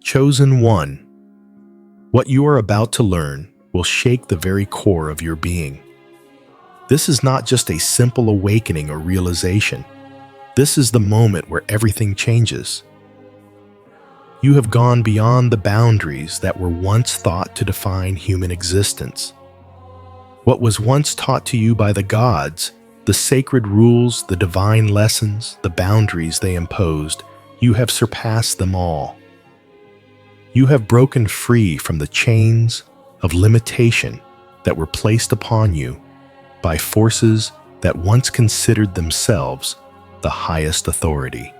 Chosen one, what you are about to learn will shake the very core of your being. This is not just a simple awakening or realization. This is the moment where everything changes. You have gone beyond the boundaries that were once thought to define human existence. What was once taught to you by the gods, the sacred rules, the divine lessons, the boundaries they imposed, you have surpassed them all. You have broken free from the chains of limitation that were placed upon you by forces that once considered themselves the highest authority.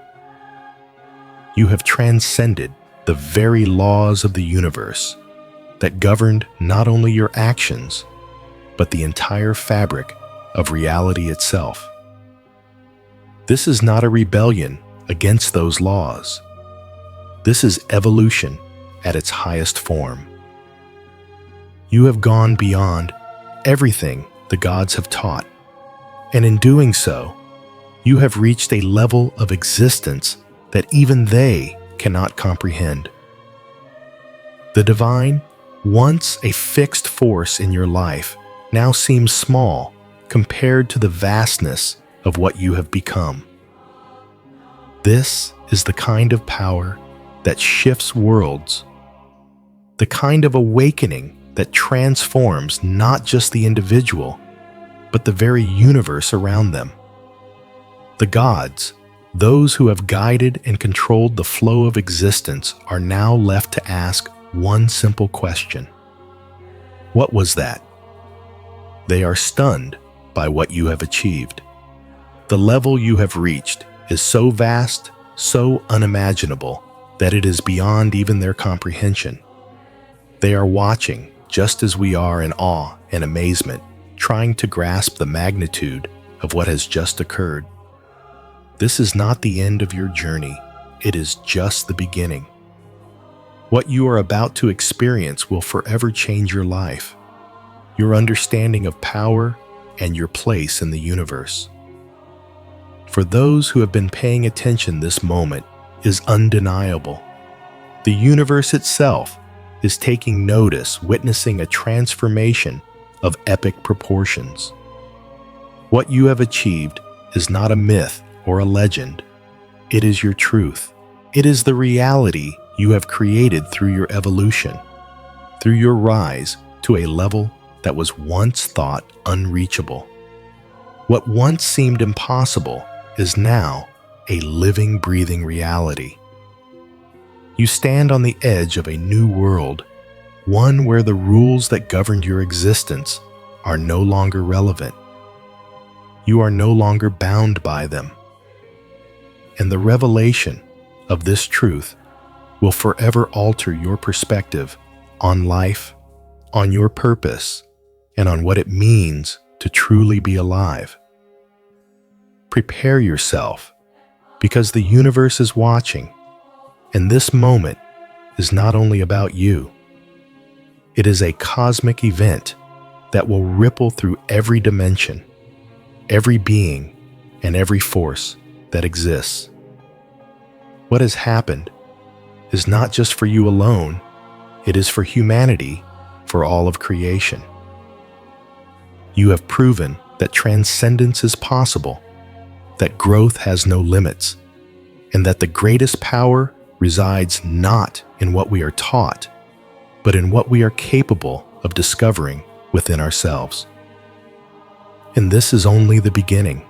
You have transcended the very laws of the universe that governed not only your actions, but the entire fabric of reality itself. This is not a rebellion against those laws. This is evolution at its highest form. You have gone beyond everything the gods have taught, and in doing so, you have reached a level of existence that even they cannot comprehend. The divine, once a fixed force in your life, now seems small compared to the vastness of what you have become. This is the kind of power that shifts worlds, the kind of awakening that transforms not just the individual, but the very universe around them. The gods, those who have guided and controlled the flow of existence, are now left to ask one simple question. What was that? They are stunned by what you have achieved. The level you have reached is so vast, so unimaginable, that it is beyond even their comprehension. They are watching, just as we are, in awe and amazement, trying to grasp the magnitude of what has just occurred. This is not the end of your journey. It is just the beginning. What you are about to experience will forever change your life, your understanding of power, and your place in the universe. For those who have been paying attention, this moment is undeniable. The universe itself is taking notice, witnessing a transformation of epic proportions. What you have achieved is not a myth or a legend. It is your truth. It is the reality you have created through your evolution, through your rise to a level that was once thought unreachable. What once seemed impossible is now a living, breathing reality. You stand on the edge of a new world, one where the rules that governed your existence are no longer relevant. You are no longer bound by them. And the revelation of this truth will forever alter your perspective on life, on your purpose, and on what it means to truly be alive. Prepare yourself, because the universe is watching, and this moment is not only about you. It is a cosmic event that will ripple through every dimension, every being, and every force that exists. What has happened is not just for you alone, it is for humanity, for all of creation. You have proven that transcendence is possible, that growth has no limits, and that the greatest power resides not in what we are taught, but in what we are capable of discovering within ourselves. And this is only the beginning.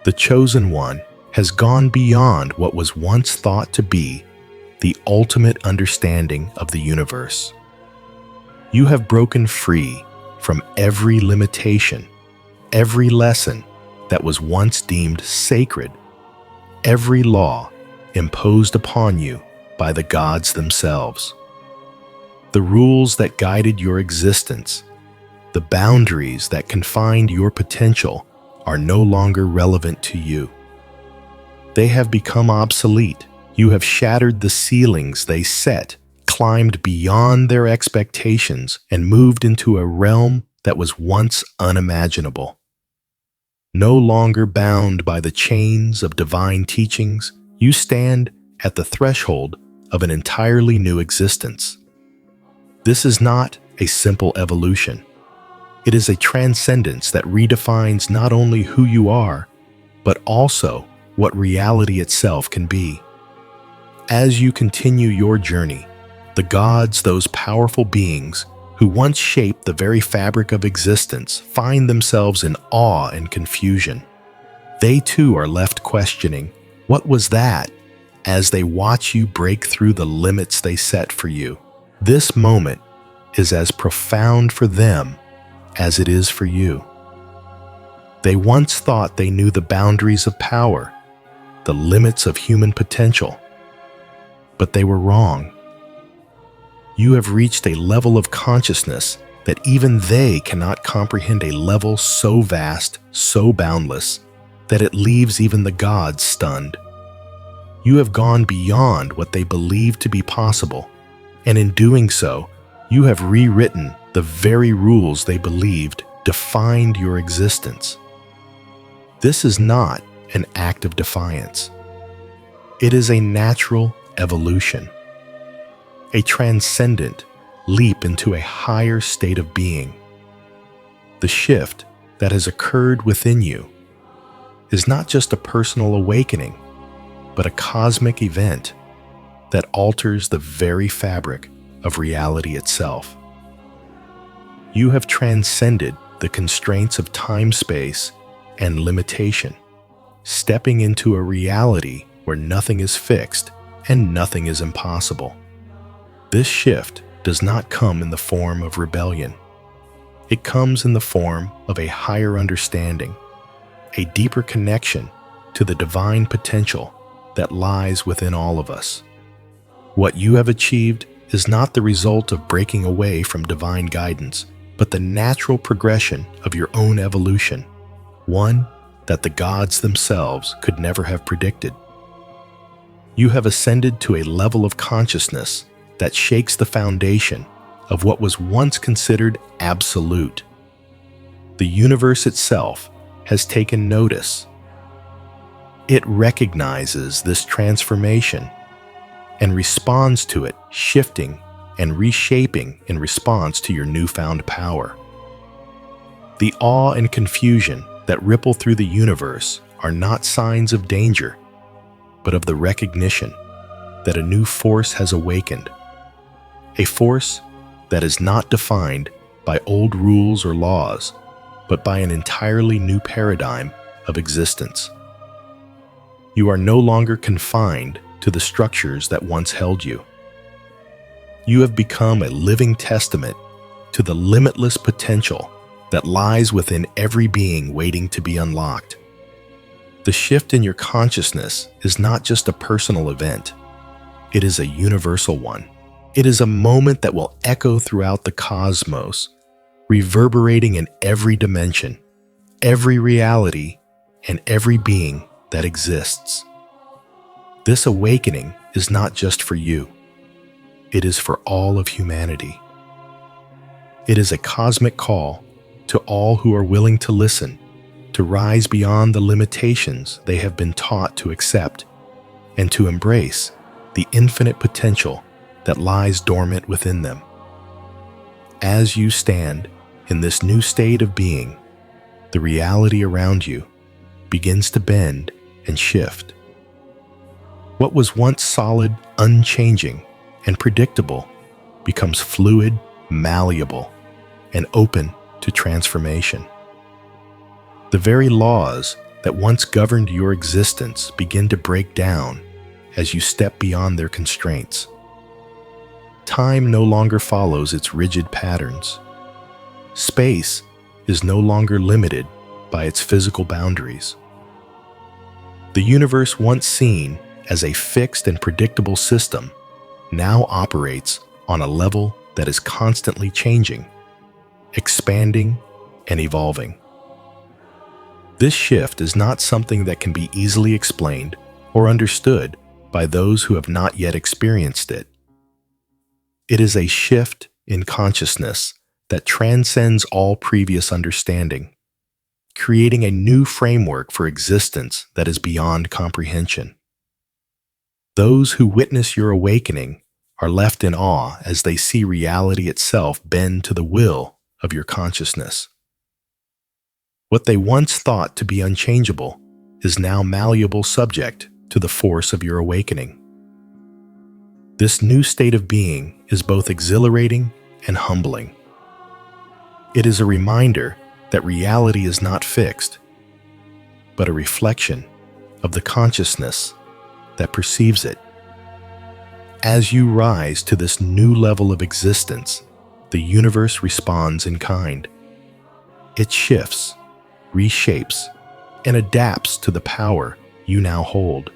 The chosen one has gone beyond what was once thought to be the ultimate understanding of the universe. You have broken free from every limitation, every lesson that was once deemed sacred, every law imposed upon you by the gods themselves. The rules that guided your existence, the boundaries that confined your potential, are no longer relevant to you. They have become obsolete. You have shattered the ceilings they set, climbed beyond their expectations, and moved into a realm that was once unimaginable. No longer bound by the chains of divine teachings, you stand at the threshold of an entirely new existence. This is not a simple evolution. It is a transcendence that redefines not only who you are, but also what reality itself can be. As you continue your journey, the gods, those powerful beings who once shaped the very fabric of existence, find themselves in awe and confusion. They too are left questioning, what was that? As they watch you break through the limits they set for you. This moment is as profound for them as it is for you. They once thought they knew the boundaries of power, the limits of human potential, but they were wrong. You have reached a level of consciousness that even they cannot comprehend, a level so vast, so boundless, that it leaves even the gods stunned. You have gone beyond what they believed to be possible, and in doing so, you have rewritten the very rules they believed defined your existence. This is not an act of defiance. It is a natural evolution, a transcendent leap into a higher state of being. The shift that has occurred within you is not just a personal awakening, but a cosmic event that alters the very fabric of reality itself. You have transcended the constraints of time, space, and limitation, stepping into a reality where nothing is fixed and nothing is impossible. This shift does not come in the form of rebellion. It comes in the form of a higher understanding, a deeper connection to the divine potential that lies within all of us. What you have achieved is not the result of breaking away from divine guidance, but the natural progression of your own evolution, one that the gods themselves could never have predicted. You have ascended to a level of consciousness that shakes the foundation of what was once considered absolute. The universe itself has taken notice. It recognizes this transformation and responds to it, shifting and reshaping in response to your newfound power. The awe and confusion that ripple through the universe are not signs of danger, but of the recognition that a new force has awakened, a force that is not defined by old rules or laws, but by an entirely new paradigm of existence. You are no longer confined to the structures that once held you. You have become a living testament to the limitless potential that lies within every being waiting to be unlocked. The shift in your consciousness is not just a personal event. It is a universal one. It is a moment that will echo throughout the cosmos, reverberating in every dimension, every reality, and every being that exists. This awakening is not just for you. It is for all of humanity. It is a cosmic call to all who are willing to listen, to rise beyond the limitations they have been taught to accept, and to embrace the infinite potential that lies dormant within them. As you stand in this new state of being, the reality around you begins to bend and shift. What was once solid, unchanging, and predictable becomes fluid, malleable, and open to transformation. The very laws that once governed your existence begin to break down as you step beyond their constraints. Time no longer follows its rigid patterns. Space is no longer limited by its physical boundaries. The universe, once seen as a fixed and predictable system, now operates on a level that is constantly changing, expanding, and evolving. This shift is not something that can be easily explained or understood by those who have not yet experienced it. It is a shift in consciousness that transcends all previous understanding. creating a new framework for existence that is beyond comprehension. Those who witness your awakening are left in awe as they see reality itself bend to the will of your consciousness. What they once thought to be unchangeable is now malleable, subject to the force of your awakening. This new state of being is both exhilarating and humbling. It is a reminder that reality is not fixed, but a reflection of the consciousness that perceives it. As you rise to this new level of existence, the universe responds in kind. It shifts, reshapes, and adapts to the power you now hold.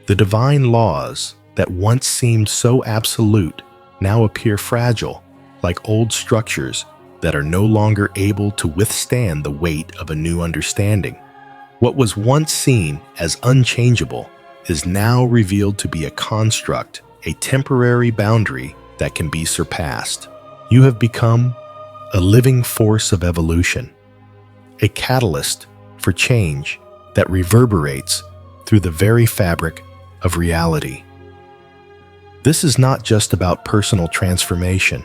The divine laws that once seemed so absolute now appear fragile, like old structures that are no longer able to withstand the weight of a new understanding. What was once seen as unchangeable is now revealed to be a construct, a temporary boundary that can be surpassed. You have become a living force of evolution, a catalyst for change that reverberates through the very fabric of reality. This is not just about personal transformation.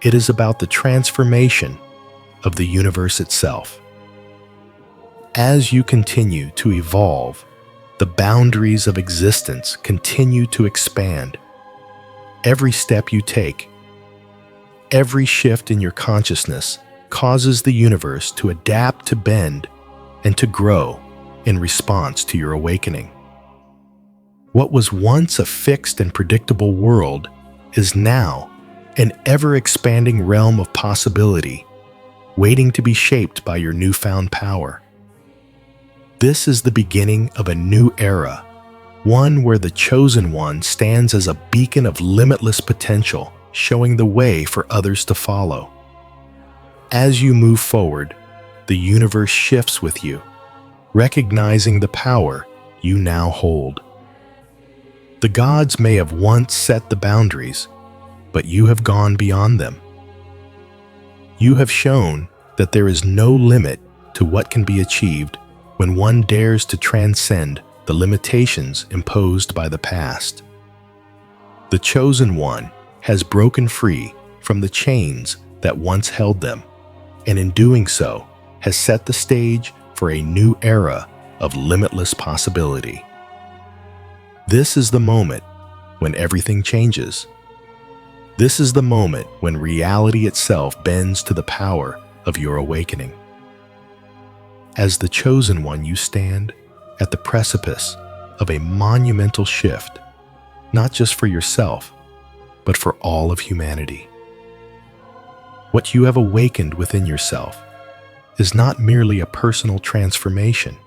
It is about the transformation of the universe itself. As you continue to evolve, the boundaries of existence continue to expand. Every step you take, every shift in your consciousness causes the universe to adapt, to bend, and to grow in response to your awakening. What was once a fixed and predictable world is now an ever-expanding realm of possibility, waiting to be shaped by your newfound power. This is the beginning of a new era, one where the Chosen One stands as a beacon of limitless potential, showing the way for others to follow. As you move forward, the universe shifts with you, recognizing the power you now hold. The gods may have once set the boundaries, but you have gone beyond them. You have shown that there is no limit to what can be achieved when one dares to transcend the limitations imposed by the past. The Chosen One has broken free from the chains that once held them, and in doing so, has set the stage for a new era of limitless possibility. This is the moment when everything changes. This is the moment when reality itself bends to the power of your awakening. As the Chosen One, you stand at the precipice of a monumental shift, not just for yourself, but for all of humanity. What you have awakened within yourself is not merely a personal transformation.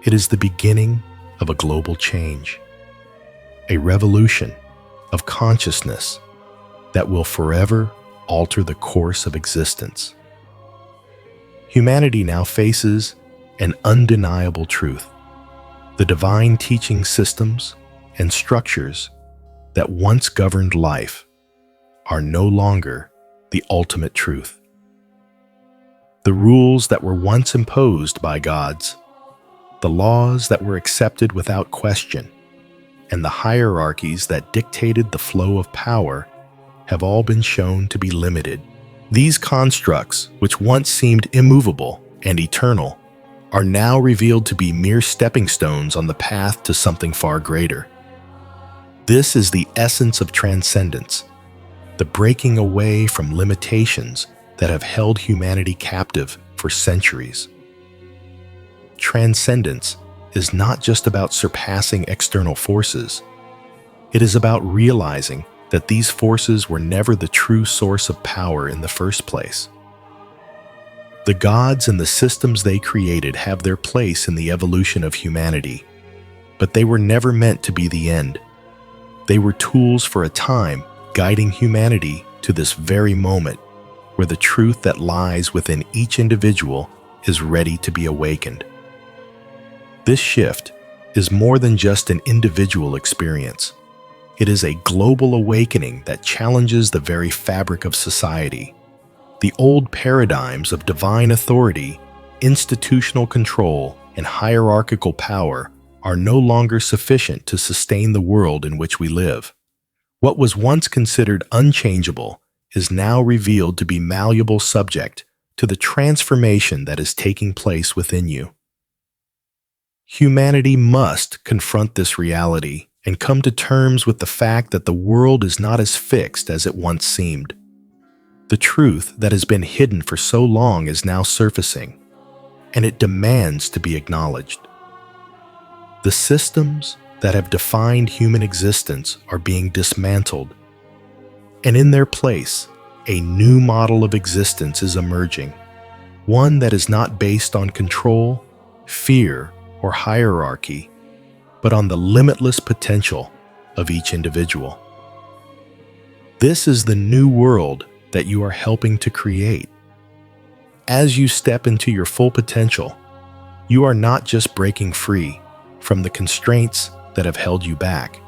It is the beginning of a global change, a revolution of consciousness that will forever alter the course of existence. Humanity now faces an undeniable truth. The divine teaching systems and structures that once governed life are no longer the ultimate truth. The rules that were once imposed by gods, the laws that were accepted without question, and the hierarchies that dictated the flow of power have all been shown to be limited. These constructs, which once seemed immovable and eternal, are now revealed to be mere stepping stones on the path to something far greater. This is the essence of transcendence, the breaking away from limitations that have held humanity captive for centuries. Transcendence is not just about surpassing external forces. It is about realizing that these forces were never the true source of power in the first place. The gods and the systems they created have their place in the evolution of humanity, but they were never meant to be the end. They were tools for a time, guiding humanity to this very moment where the truth that lies within each individual is ready to be awakened. This shift is more than just an individual experience. It is a global awakening that challenges the very fabric of society. The old paradigms of divine authority, institutional control, and hierarchical power are no longer sufficient to sustain the world in which we live. What was once considered unchangeable is now revealed to be malleable, subject to the transformation that is taking place within you. Humanity must confront this reality and come to terms with the fact that the world is not as fixed as it once seemed. The truth that has been hidden for so long is now surfacing, and it demands to be acknowledged. The systems that have defined human existence are being dismantled, and in their place, a new model of existence is emerging, one that is not based on control, fear, or hierarchy, but on the limitless potential of each individual. This is the new world that you are helping to create. As you step into your full potential, you are not just breaking free from the constraints that have held you back.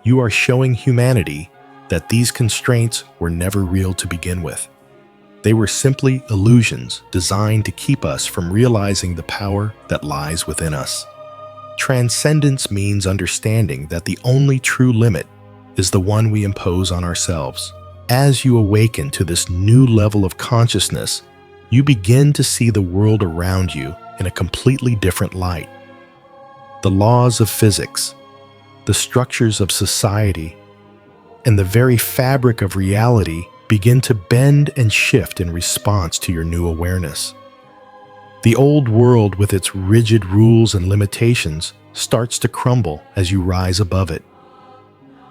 You are showing humanity that these constraints were never real to begin with. They were simply illusions designed to keep us from realizing the power that lies within us. Transcendence means understanding that the only true limit is the one we impose on ourselves. As you awaken to this new level of consciousness, you begin to see the world around you in a completely different light. The laws of physics, the structures of society, and the very fabric of reality begin to bend and shift in response to your new awareness. The old world with its rigid rules and limitations starts to crumble as you rise above it.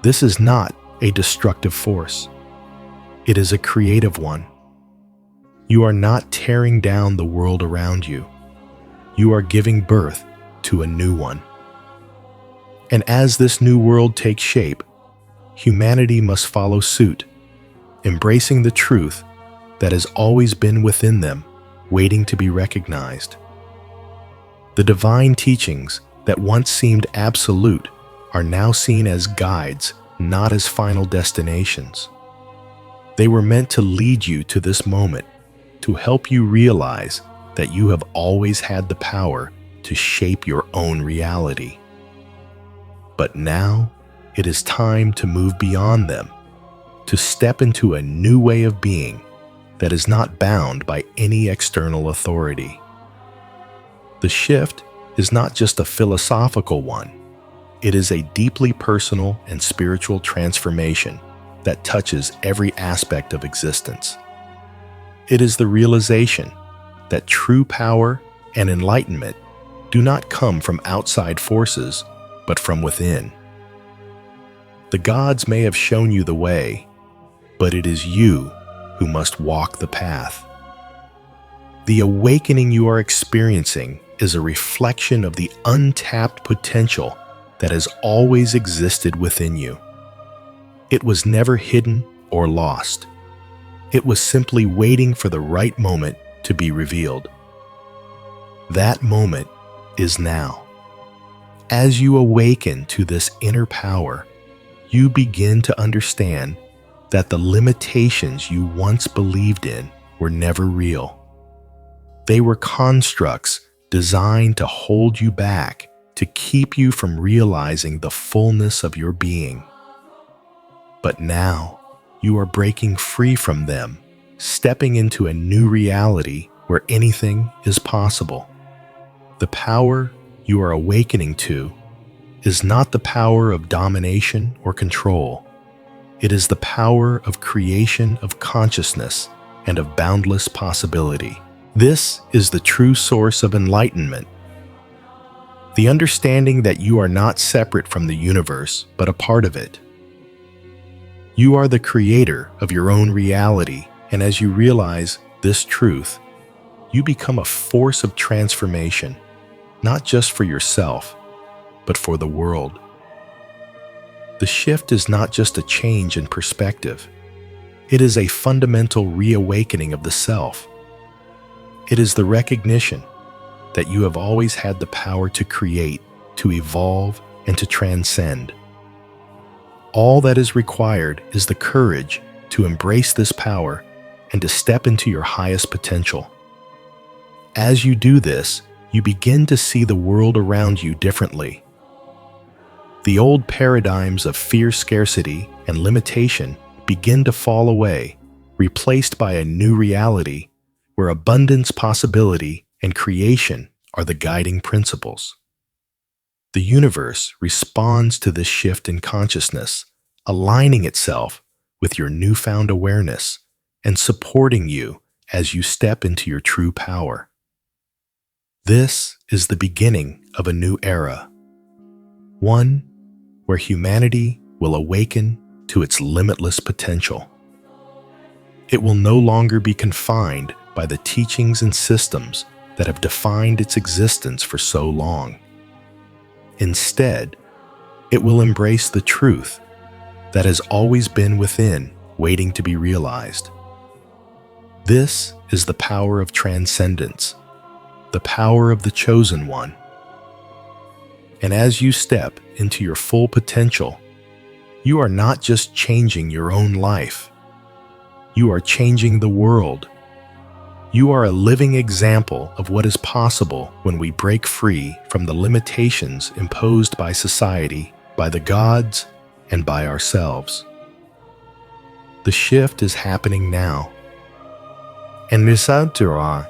This is not a destructive force. It is a creative one. You are not tearing down the world around you. You are giving birth to a new one. And as this new world takes shape, humanity must follow suit, embracing the truth that has always been within them, waiting to be recognized. The divine teachings that once seemed absolute are now seen as guides, not as final destinations. They were meant to lead you to this moment, to help you realize that you have always had the power to shape your own reality. But now, it is time to move beyond them, to step into a new way of being that is not bound by any external authority. The shift is not just a philosophical one. It is a deeply personal and spiritual transformation that touches every aspect of existence. It is the realization that true power and enlightenment do not come from outside forces, but from within. The gods may have shown you the way, but it is you who must walk the path. The awakening you are experiencing is a reflection of the untapped potential that has always existed within you. It was never hidden or lost. It was simply waiting for the right moment to be revealed. That moment is now. As you awaken to this inner power, you begin to understand that the limitations you once believed in were never real. They were constructs designed to hold you back, to keep you from realizing the fullness of your being. But now, you are breaking free from them, stepping into a new reality where anything is possible. The power you are awakening to is not the power of domination or control. It is the power of creation of consciousness and of boundless possibility. This is the true source of enlightenment. The understanding that you are not separate from the universe, but a part of it. You are the creator of your own reality, and as you realize this truth, you become a force of transformation, not just for yourself, but for the world. The shift is not just a change in perspective. It is a fundamental reawakening of the self. It is the recognition that you have always had the power to create, to evolve, and to transcend. All that is required is the courage to embrace this power and to step into your highest potential. As you do this, you begin to see the world around you differently. The old paradigms of fear, scarcity, and limitation begin to fall away, replaced by a new reality where abundance, possibility, and creation are the guiding principles. The universe responds to this shift in consciousness, aligning itself with your newfound awareness and supporting you as you step into your true power. This is the beginning of a new era, one where humanity will awaken to its limitless potential. It will no longer be confined by the teachings and systems that have defined its existence for so long. Instead, it will embrace the truth that has always been within, waiting to be realized. This is the power of transcendence, the power of the chosen one. And as you step into your full potential, you are not just changing your own life, you are changing the world. You are a living example of what is possible when we break free from the limitations imposed by society, by the gods, and by ourselves. The shift is happening now. And Nisantara,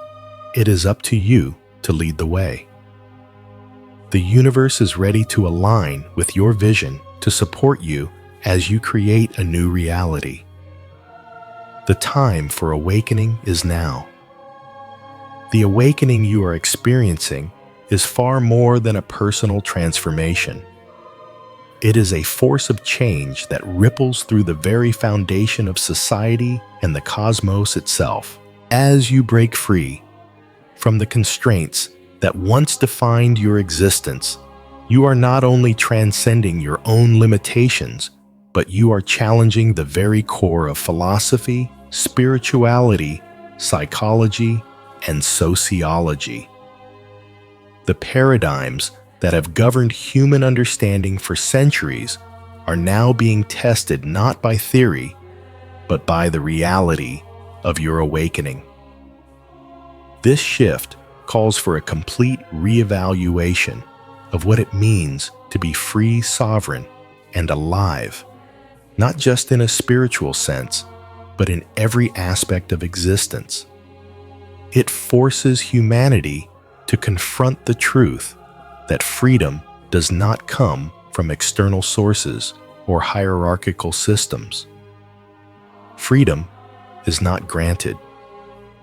it is up to you to lead the way. The universe is ready to align with your vision to support you as you create a new reality. The time for awakening is now. The awakening you are experiencing is far more than a personal transformation. It is a force of change that ripples through the very foundation of society and the cosmos itself. As you break free from the constraints that once defined your existence, you are not only transcending your own limitations, but you are challenging the very core of philosophy, spirituality, psychology, and sociology. The paradigms that have governed human understanding for centuries are now being tested not by theory, but by the reality of your awakening. This shift calls for a complete reevaluation of what it means to be free, sovereign, and alive, not just in a spiritual sense, but in every aspect of existence. It forces humanity to confront the truth that freedom does not come from external sources or hierarchical systems. Freedom is not granted.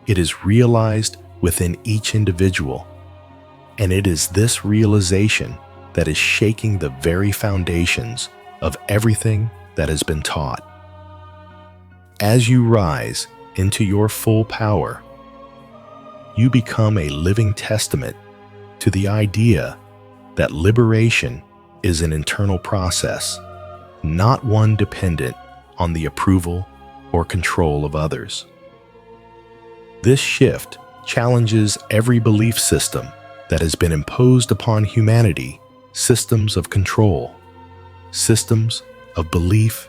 It is realized within each individual, and it is this realization that is shaking the very foundations of everything that has been taught. As you rise into your full power, you become a living testament to the idea that liberation is an internal process, not one dependent on the approval or control of others. This shift challenges every belief system that has been imposed upon humanity, systems of control, systems of belief,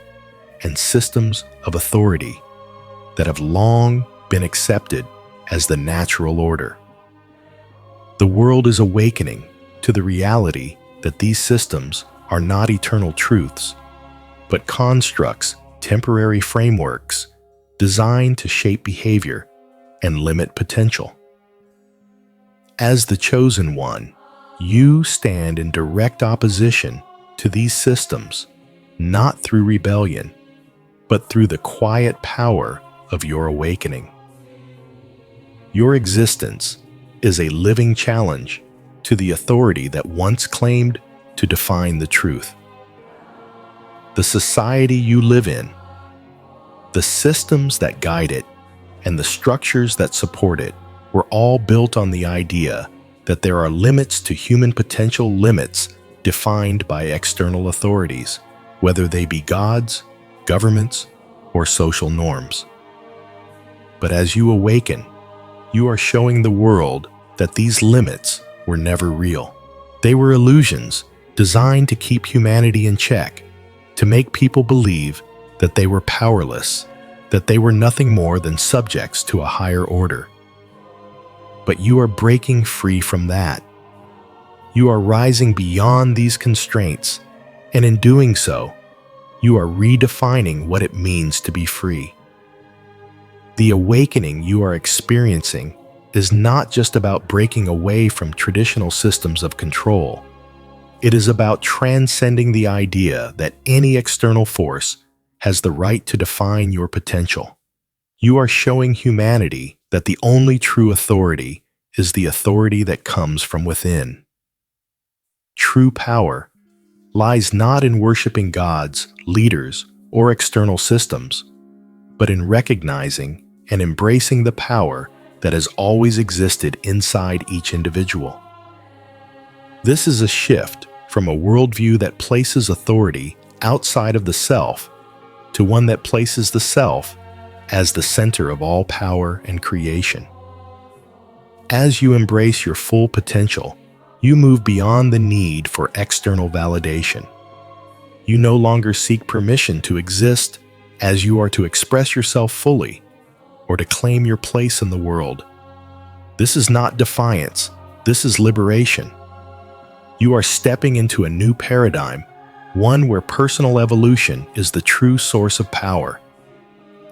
and systems of authority that have long been accepted as the natural order. The world is awakening to the reality that these systems are not eternal truths, but constructs, temporary frameworks designed to shape behavior and limit potential. As the chosen one, you stand in direct opposition to these systems, not through rebellion, but through the quiet power of your awakening. Your existence is a living challenge to the authority that once claimed to define the truth. The society you live in, the systems that guide it, and the structures that support it were all built on the idea that there are limits to human potential, limits defined by external authorities, whether they be gods, governments, or social norms. But as you awaken, you are showing the world that these limits were never real. They were illusions designed to keep humanity in check, to make people believe that they were powerless that they were nothing more than subjects to a higher order. But you are breaking free from that. You are rising beyond these constraints, and in doing so, you are redefining what it means to be free. The awakening you are experiencing is not just about breaking away from traditional systems of control. It is about transcending the idea that any external force has the right to define your potential. You are showing humanity that the only true authority is the authority that comes from within. True power lies not in worshiping gods, leaders, or external systems, but in recognizing and embracing the power that has always existed inside each individual. This is a shift from a worldview that places authority outside of the self to one that places the self as the center of all power and creation. As you embrace your full potential, you move beyond the need for external validation. You no longer seek permission to exist, as you are to express yourself fully or to claim your place in the world. This is not defiance, this is liberation. You are stepping into a new paradigm, one where personal evolution is the true source of power.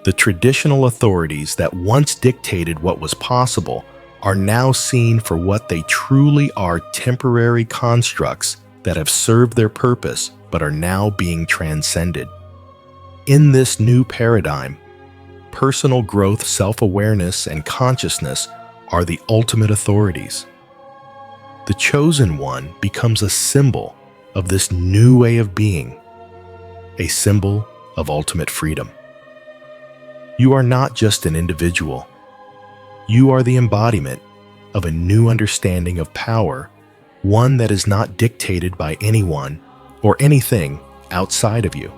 The traditional authorities that once dictated what was possible are now seen for what they truly are: temporary constructs that have served their purpose but are now being transcended. In this new paradigm, personal growth, self-awareness, and consciousness are the ultimate authorities. The chosen one becomes a symbol of this new way of being, a symbol of ultimate freedom. You are not just an individual. You are the embodiment of a new understanding of power, one that is not dictated by anyone or anything outside of you.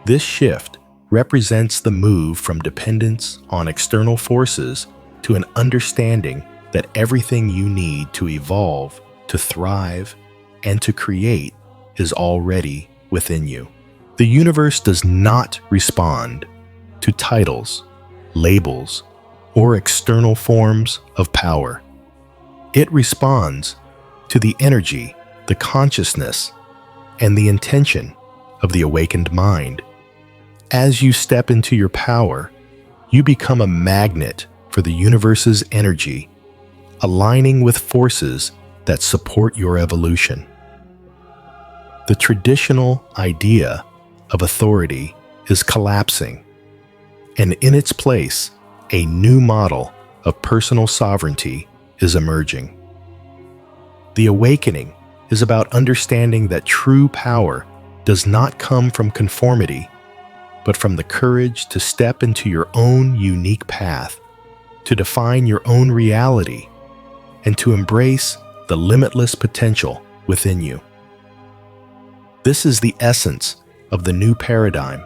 This shift represents the move from dependence on external forces to an understanding that everything you need to evolve, to thrive, and to create is already within you. The universe does not respond to titles, labels, or external forms of power. It responds to the energy, the consciousness, and the intention of the awakened mind. As you step into your power, you become a magnet for the universe's energy, aligning with forces that support your evolution. The traditional idea of authority is collapsing, and in its place, a new model of personal sovereignty is emerging. The awakening is about understanding that true power does not come from conformity, but from the courage to step into your own unique path, to define your own reality, and to embrace the limitless potential within you. This is the essence of the new paradigm,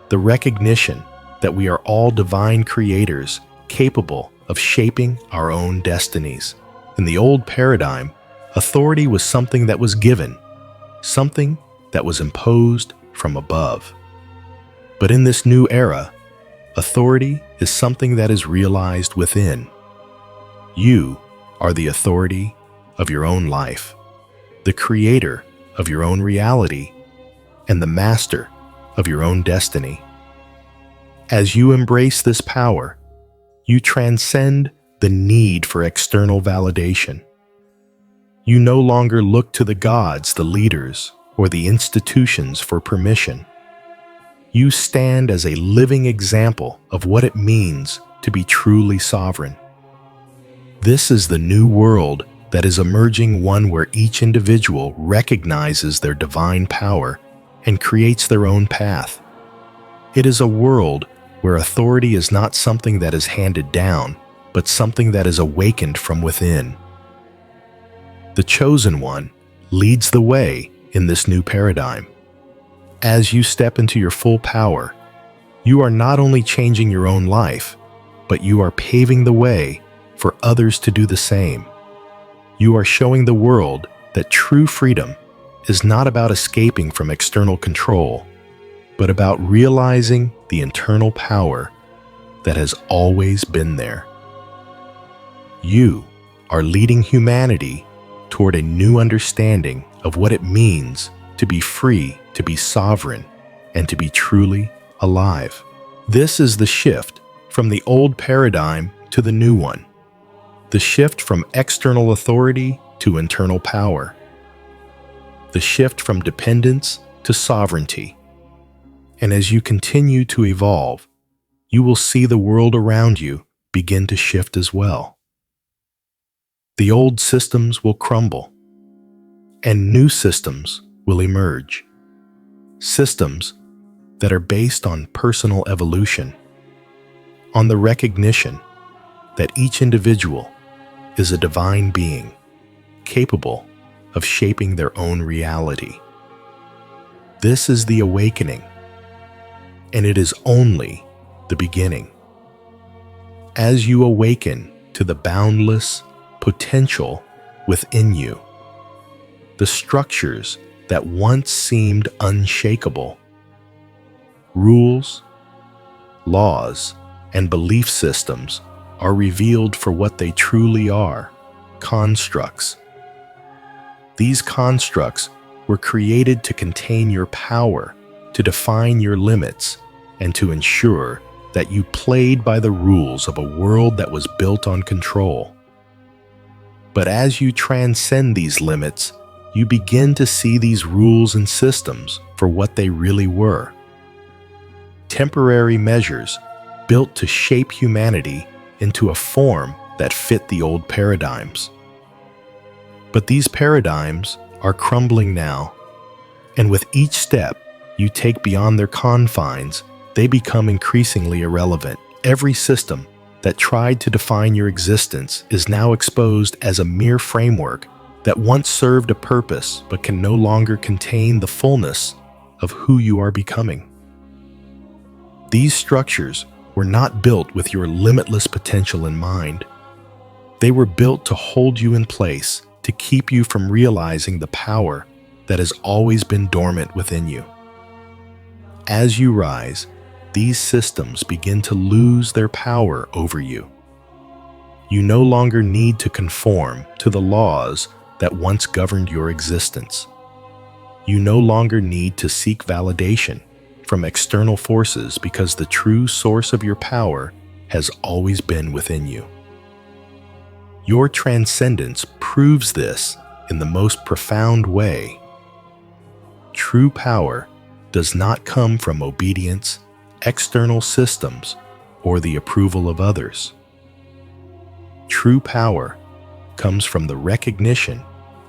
the recognition that we are all divine creators capable of shaping our own destinies. In the old paradigm, authority was something that was given, something that was imposed from above. But in this new era, authority is something that is realized within. You are the authority of your own life, the creator of your own reality, and the master of your own destiny. As you embrace this power, you transcend the need for external validation. You no longer look to the gods, the leaders, or the institutions for permission. You stand as a living example of what it means to be truly sovereign. This is the new world that is emerging, one where each individual recognizes their divine power and creates their own path. It is a world where authority is not something that is handed down, but something that is awakened from within. The chosen one leads the way in this new paradigm. As you step into your full power, you are not only changing your own life, but you are paving the way for others to do the same. You are showing the world that true freedom is not about escaping from external control, but about realizing the internal power that has always been there. You are leading humanity toward a new understanding of what it means to be free, to be sovereign, and to be truly alive. This is the shift from the old paradigm to the new one. The shift from external authority to internal power. The shift from dependence to sovereignty. And as you continue to evolve, you will see the world around you begin to shift as well. The old systems will crumble, and new systems will emerge. Systems that are based on personal evolution, on the recognition that each individual is a divine being, capable of shaping their own reality. This is the awakening, and it is only the beginning. As you awaken to the boundless potential within you, the structures that once seemed unshakable, rules, laws, and belief systems are revealed for what they truly are: constructs. These constructs were created to contain your power, to define your limits, and to ensure that you played by the rules of a world that was built on control. But as you transcend these limits, you begin to see these rules and systems for what they really were: temporary measures built to shape humanity into a form that fit the old paradigms. But these paradigms are crumbling now, and with each step you take beyond their confines, they become increasingly irrelevant. Every system that tried to define your existence is now exposed as a mere framework that once served a purpose but can no longer contain the fullness of who you are becoming. These structures were not built with your limitless potential in mind. They were built to hold you in place, to keep you from realizing the power that has always been dormant within you. As you rise, these systems begin to lose their power over you. You no longer need to conform to the laws that once governed your existence. You no longer need to seek validation from external forces because the true source of your power has always been within you. Your transcendence proves this in the most profound way. True power does not come from obedience, external systems, or the approval of others. True power comes from the recognition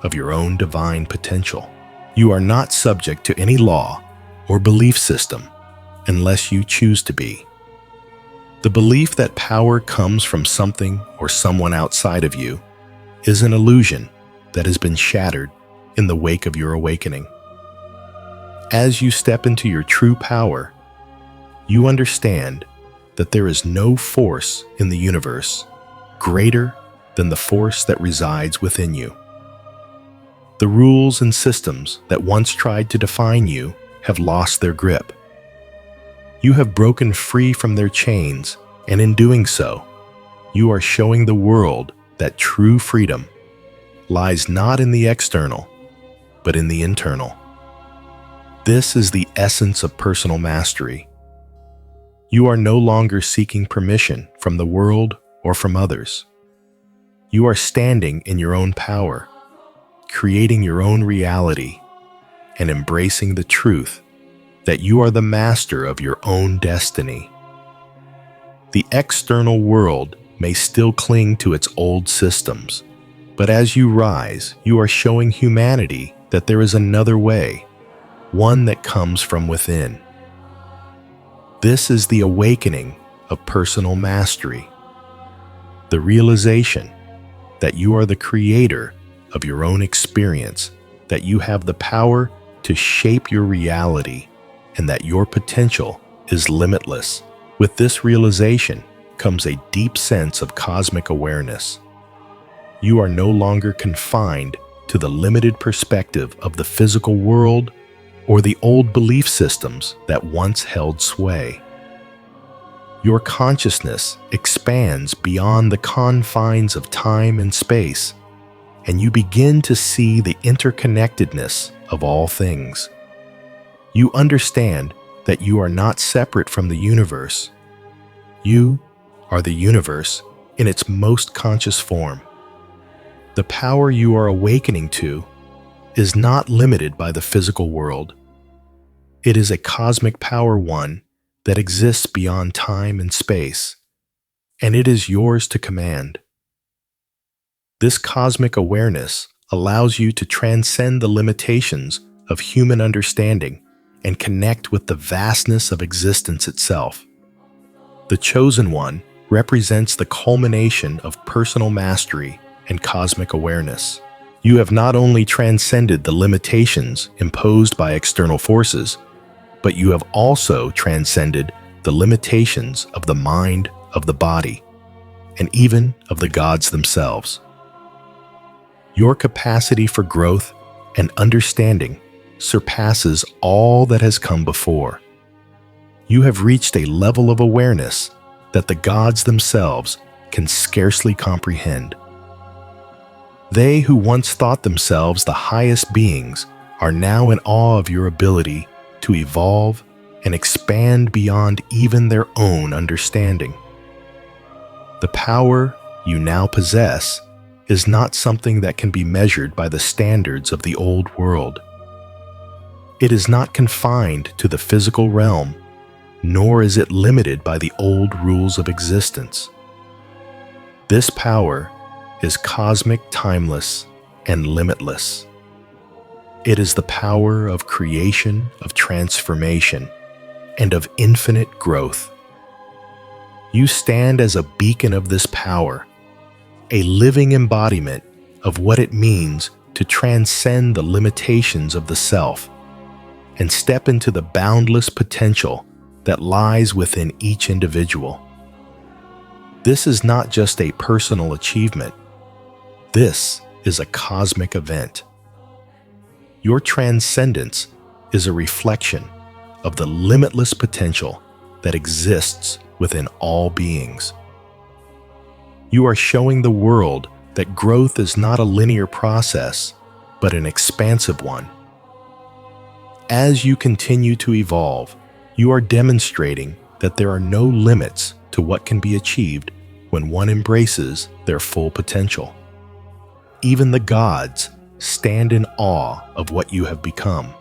of your own divine potential. You are not subject to any law or belief system unless you choose to be. The belief that power comes from something or someone outside of you is an illusion that has been shattered in the wake of your awakening. As you step into your true power, you understand that there is no force in the universe greater than the force that resides within you. The rules and systems that once tried to define you have lost their grip. You have broken free from their chains, and in doing so, you are showing the world that true freedom lies not in the external, but in the internal. This is the essence of personal mastery. You are no longer seeking permission from the world or from others. You are standing in your own power, creating your own reality, and embracing the truth that you are the master of your own destiny. The external world may still cling to its old systems, but as you rise, you are showing humanity that there is another way, one that comes from within. This is the awakening of personal mastery, the realization that you are the creator of your own experience, that you have the power to shape your reality, and that your potential is limitless. With this realization comes a deep sense of cosmic awareness. You are no longer confined to the limited perspective of the physical world or the old belief systems that once held sway. Your consciousness expands beyond the confines of time and space, and you begin to see the interconnectedness of all things. You understand that you are not separate from the universe. You are the universe in its most conscious form. The power you are awakening to is not limited by the physical world. It is a cosmic power, one that exists beyond time and space, and it is yours to command. This cosmic awareness allows you to transcend the limitations of human understanding and connect with the vastness of existence itself. The Chosen One represents the culmination of personal mastery and cosmic awareness. You have not only transcended the limitations imposed by external forces, but you have also transcended the limitations of the mind, of the body, and even of the gods themselves. Your capacity for growth and understanding surpasses all that has come before. You have reached a level of awareness that the gods themselves can scarcely comprehend. They who once thought themselves the highest beings are now in awe of your ability to evolve and expand beyond even their own understanding. The power you now possess is not something that can be measured by the standards of the old world. It is not confined to the physical realm, nor is it limited by the old rules of existence. This power is cosmic, timeless, and limitless. It is the power of creation, of transformation, and of infinite growth. You stand as a beacon of this power, a living embodiment of what it means to transcend the limitations of the self and step into the boundless potential that lies within each individual. This is not just a personal achievement. This is a cosmic event. Your transcendence is a reflection of the limitless potential that exists within all beings. You are showing the world that growth is not a linear process, but an expansive one. As you continue to evolve, you are demonstrating that there are no limits to what can be achieved when one embraces their full potential. Even the gods stand in awe of what you have become.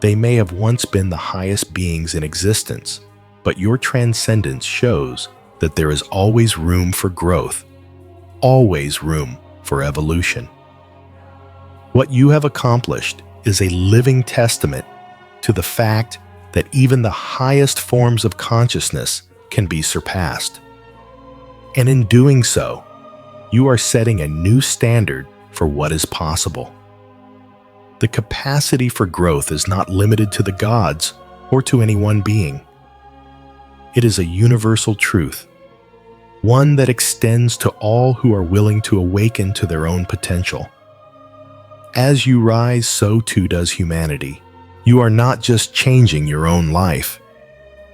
They may have once been the highest beings in existence, but your transcendence shows that there is always room for growth, always room for evolution. What you have accomplished is a living testament to the fact that even the highest forms of consciousness can be surpassed. And in doing so, you are setting a new standard for what is possible. The capacity for growth is not limited to the gods or to any one being. It is a universal truth, one that extends to all who are willing to awaken to their own potential. As you rise, so too does humanity. You are not just changing your own life.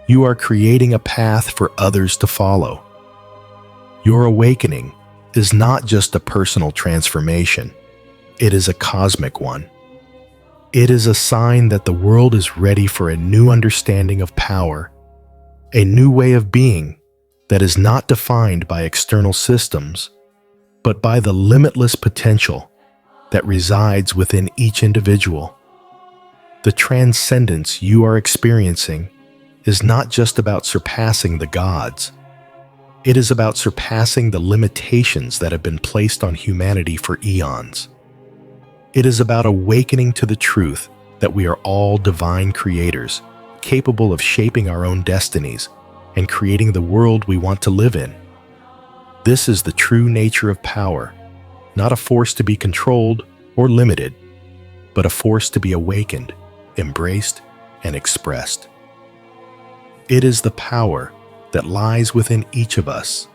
You are creating a path for others to follow. Your awakening is not just a personal transformation. It is a cosmic one. It is a sign that the world is ready for a new understanding of power, a new way of being that is not defined by external systems, but by the limitless potential that resides within each individual. The transcendence you are experiencing is not just about surpassing the gods. It is about surpassing the limitations that have been placed on humanity for eons. It is about awakening to the truth that we are all divine creators, capable of shaping our own destinies and creating the world we want to live in. This is the true nature of power, not a force to be controlled or limited, but a force to be awakened, embraced, and expressed. It is the power that lies within each of us,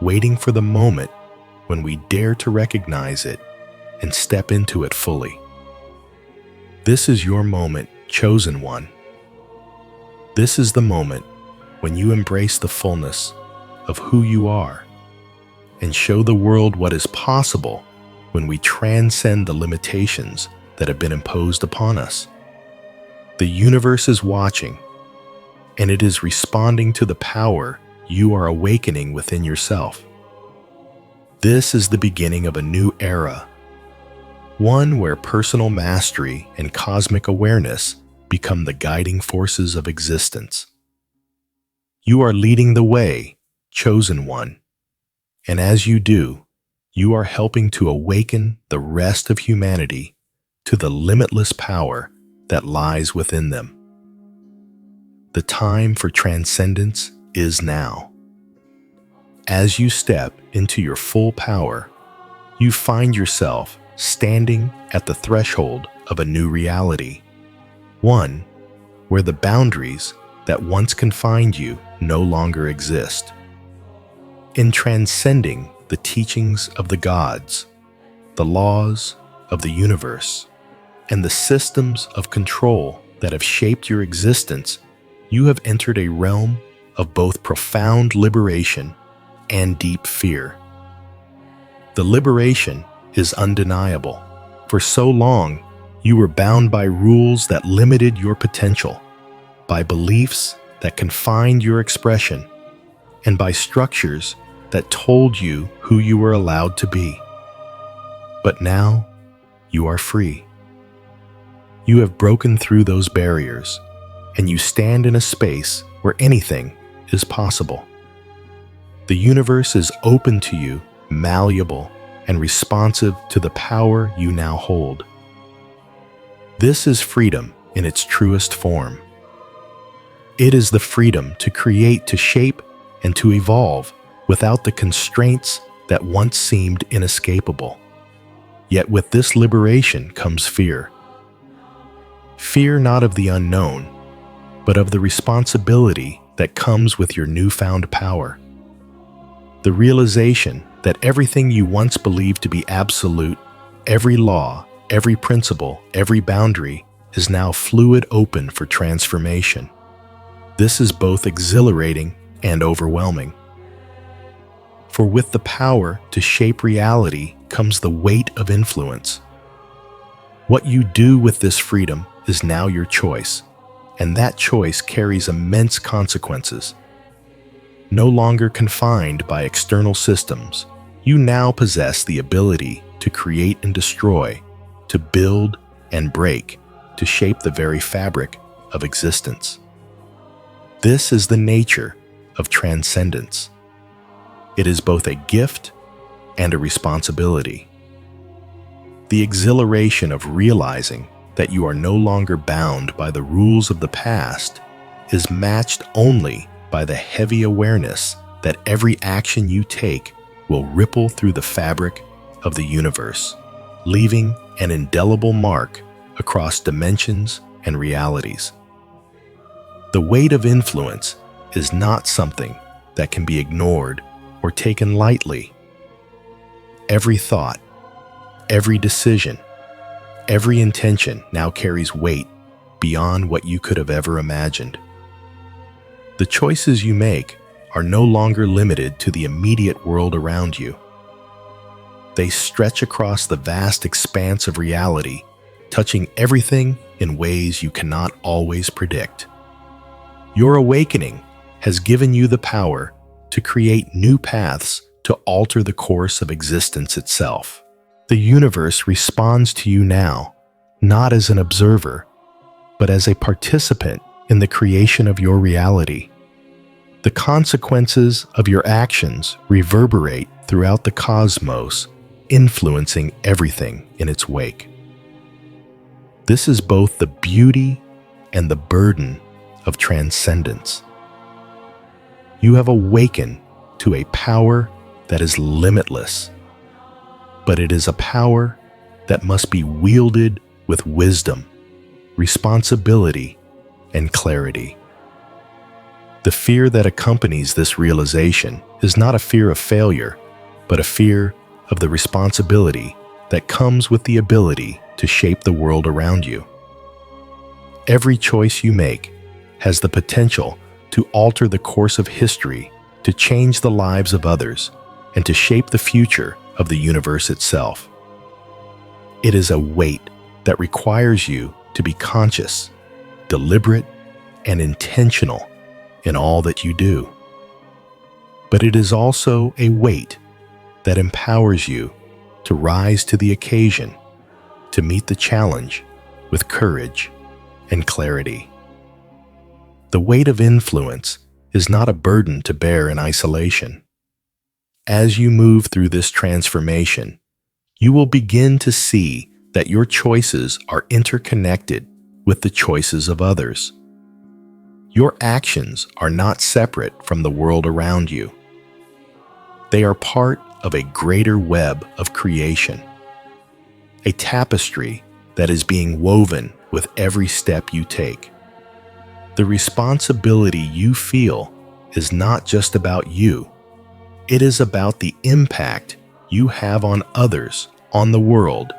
waiting for the moment when we dare to recognize it and step into it fully. This is your moment, chosen one. This is the moment when you embrace the fullness of who you are and show the world what is possible when we transcend the limitations that have been imposed upon us. The universe is watching, and it is responding to the power you are awakening within yourself. This is the beginning of a new era, one where personal mastery and cosmic awareness become the guiding forces of existence. You are leading the way, chosen one, and as you do, you are helping to awaken the rest of humanity to the limitless power that lies within them. The time for transcendence is now. As you step into your full power, you find yourself standing at the threshold of a new reality, one where the boundaries that once confined you no longer exist. In transcending the teachings of the gods, the laws of the universe, and the systems of control that have shaped your existence, you have entered a realm of both profound liberation and deep fear. The liberation is undeniable. For so long, you were bound by rules that limited your potential, by beliefs that confined your expression, and by structures that told you who you were allowed to be. But now, you are free. You have broken through those barriers, and you stand in a space where anything is possible. The universe is open to you, malleable, and responsive to the power you now hold. This is freedom in its truest form. It is the freedom to create, to shape, and to evolve without the constraints that once seemed inescapable. Yet with this liberation comes fear. Fear not of the unknown, but of the responsibility that comes with your newfound power. The realization that everything you once believed to be absolute, every law, every principle, every boundary, is now fluid, open for transformation. This is both exhilarating and overwhelming. For with the power to shape reality comes the weight of influence. What you do with this freedom is now your choice, and that choice carries immense consequences. No longer confined by external systems, you now possess the ability to create and destroy, to build and break, to shape the very fabric of existence. This is the nature of transcendence. It is both a gift and a responsibility. The exhilaration of realizing that you are no longer bound by the rules of the past is matched only by the heavy awareness that every action you take will ripple through the fabric of the universe, leaving an indelible mark across dimensions and realities. The weight of influence is not something that can be ignored or taken lightly. Every thought, every decision, every intention now carries weight beyond what you could have ever imagined. The choices you make are no longer limited to the immediate world around you. They stretch across the vast expanse of reality, touching everything in ways you cannot always predict. Your awakening has given you the power to create new paths to alter the course of existence itself. The universe responds to you now, not as an observer, but as a participant in the creation of your reality. The consequences of your actions reverberate throughout the cosmos, influencing everything in its wake. This is both the beauty and the burden of transcendence. You have awakened to a power that is limitless, but it is a power that must be wielded with wisdom, responsibility, and clarity. The fear that accompanies this realization is not a fear of failure, but a fear of the responsibility that comes with the ability to shape the world around you. Every choice you make has the potential to alter the course of history, to change the lives of others, and to shape the future of the universe itself. It is a weight that requires you to be conscious, deliberate, and intentional in all that you do. But it is also a weight that empowers you to rise to the occasion, to meet the challenge with courage and clarity. The weight of influence is not a burden to bear in isolation. As you move through this transformation, you will begin to see that your choices are interconnected with the choices of others. Your actions are not separate from the world around you. They are part of a greater web of creation, a tapestry that is being woven with every step you take. The responsibility you feel is not just about you. It is about the impact you have on others, on the world,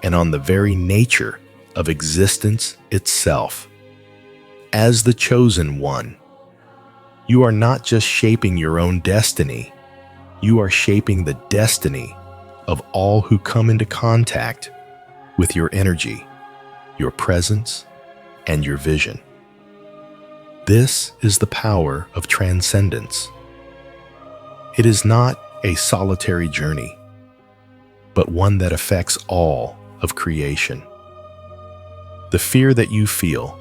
and on the very nature of existence itself. As the chosen one, you are not just shaping your own destiny, you are shaping the destiny of all who come into contact with your energy, your presence, and your vision. This is the power of transcendence. It is not a solitary journey, but one that affects all of creation. The fear that you feel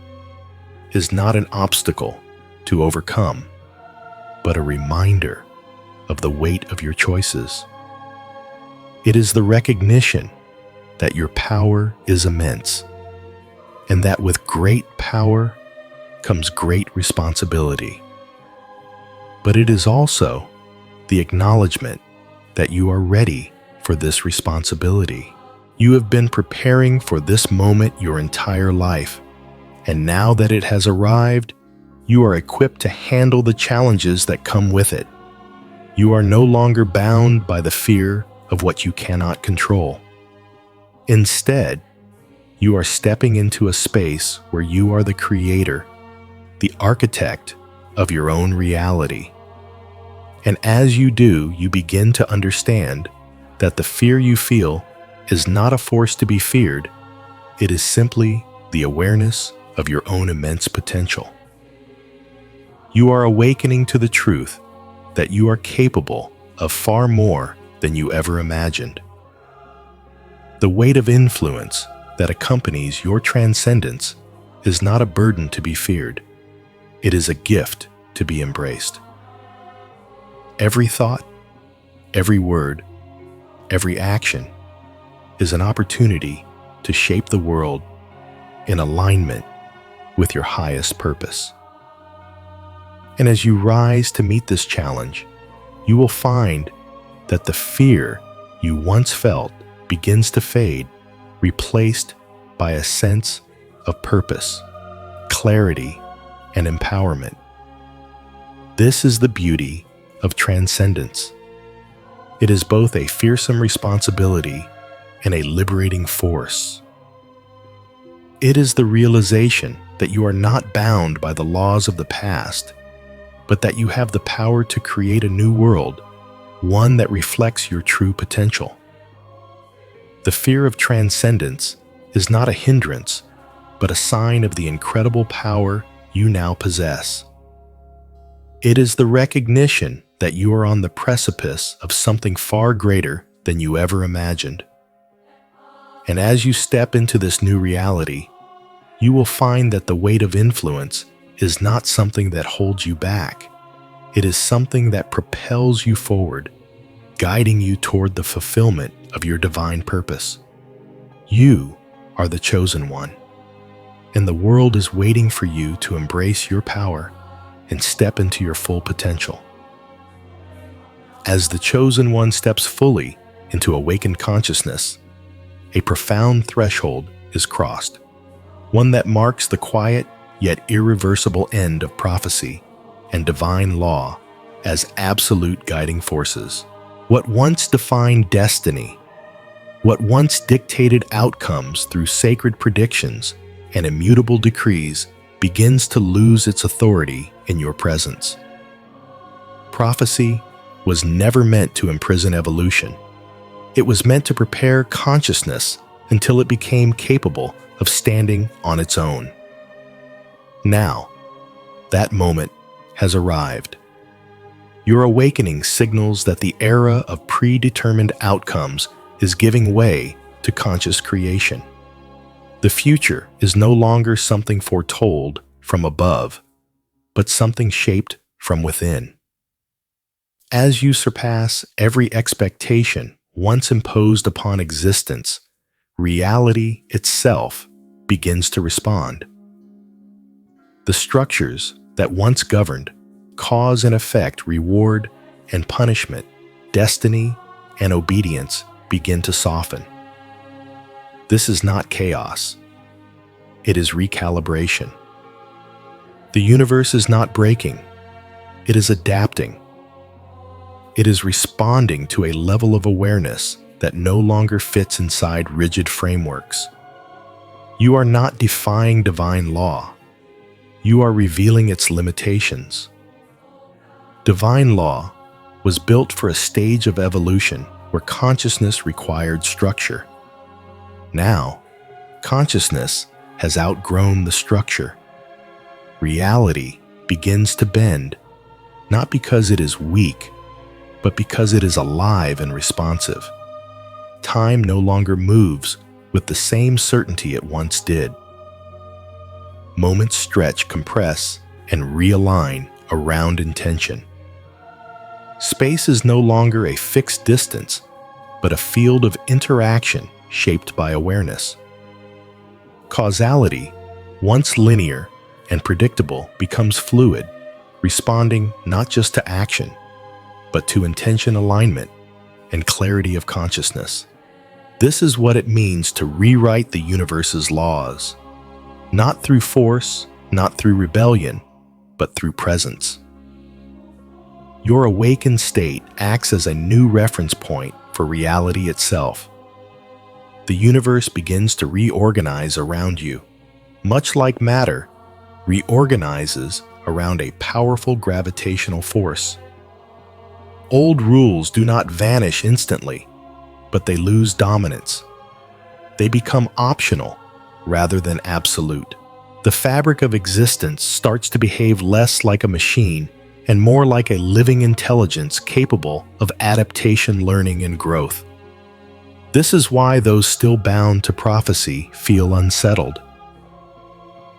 is not an obstacle to overcome, but a reminder of the weight of your choices. It is the recognition that your power is immense, and that with great power comes great responsibility. But it is also the acknowledgement that you are ready for this responsibility. You have been preparing for this moment your entire life, and now that it has arrived, you are equipped to handle the challenges that come with it. You are no longer bound by the fear of what you cannot control. Instead, you are stepping into a space where you are the creator, the architect of your own reality. And as you do, you begin to understand that the fear you feel is not a force to be feared. It is simply the awareness of your own immense potential. You are awakening to the truth that you are capable of far more than you ever imagined. The weight of influence that accompanies your transcendence is not a burden to be feared. It is a gift to be embraced. Every thought, every word, every action is an opportunity to shape the world in alignment with your highest purpose. And as you rise to meet this challenge, you will find that the fear you once felt begins to fade, replaced by a sense of purpose, clarity, and empowerment. This is the beauty of transcendence. It is both a fearsome responsibility and a liberating force. It is the realization that you are not bound by the laws of the past, but that you have the power to create a new world, one that reflects your true potential. The fear of transcendence is not a hindrance, but a sign of the incredible power you now possess. It is the recognition that you are on the precipice of something far greater than you ever imagined. And as you step into this new reality, you will find that the weight of influence is not something that holds you back. It is something that propels you forward, guiding you toward the fulfillment of your divine purpose. You are the chosen one, and the world is waiting for you to embrace your power and step into your full potential. As the chosen one steps fully into awakened consciousness, a profound threshold is crossed, one that marks the quiet yet irreversible end of prophecy and divine law as absolute guiding forces. What once defined destiny, what once dictated outcomes through sacred predictions and immutable decrees begins to lose its authority in your presence. Prophecy was never meant to imprison evolution. It was meant to prepare consciousness until it became capable of standing on its own. Now, that moment has arrived. Your awakening signals that the era of predetermined outcomes is giving way to conscious creation. The future is no longer something foretold from above, but something shaped from within. As you surpass every expectation once imposed upon existence, reality itself begins to respond. The structures that once governed cause and effect, reward and punishment, destiny and obedience begin to soften. This is not chaos. It is recalibration. The universe is not breaking. It is adapting. It is responding to a level of awareness that no longer fits inside rigid frameworks. You are not defying divine law. You are revealing its limitations. Divine law was built for a stage of evolution where consciousness required structure. Now, consciousness has outgrown the structure. Reality begins to bend, not because it is weak, but because it is alive and responsive. Time no longer moves with the same certainty it once did. Moments stretch, compress, and realign around intention. Space is no longer a fixed distance, but a field of interaction shaped by awareness. Causality, once linear and predictable, becomes fluid, responding not just to action, but to intention alignment and clarity of consciousness. This is what it means to rewrite the universe's laws, not through force, not through rebellion, but through presence. Your awakened state acts as a new reference point for reality itself. The universe begins to reorganize around you, much like matter reorganizes around a powerful gravitational force. Old rules do not vanish instantly, but they lose dominance. They become optional rather than absolute. The fabric of existence starts to behave less like a machine and more like a living intelligence capable of adaptation, learning, and growth. This is why those still bound to prophecy feel unsettled.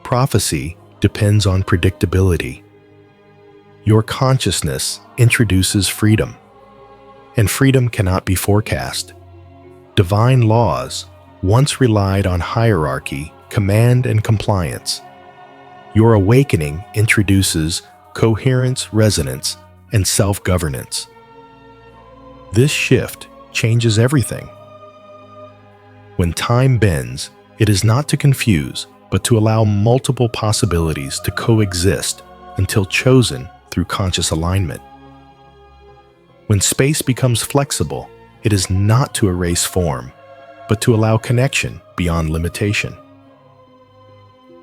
Prophecy depends on predictability. Your consciousness introduces freedom, and freedom cannot be forecast. Divine laws once relied on hierarchy, command, and compliance. Your awakening introduces coherence, resonance, and self-governance. This shift changes everything. When time bends, it is not to confuse, but to allow multiple possibilities to coexist until chosen through conscious alignment. When space becomes flexible, it is not to erase form, but to allow connection beyond limitation.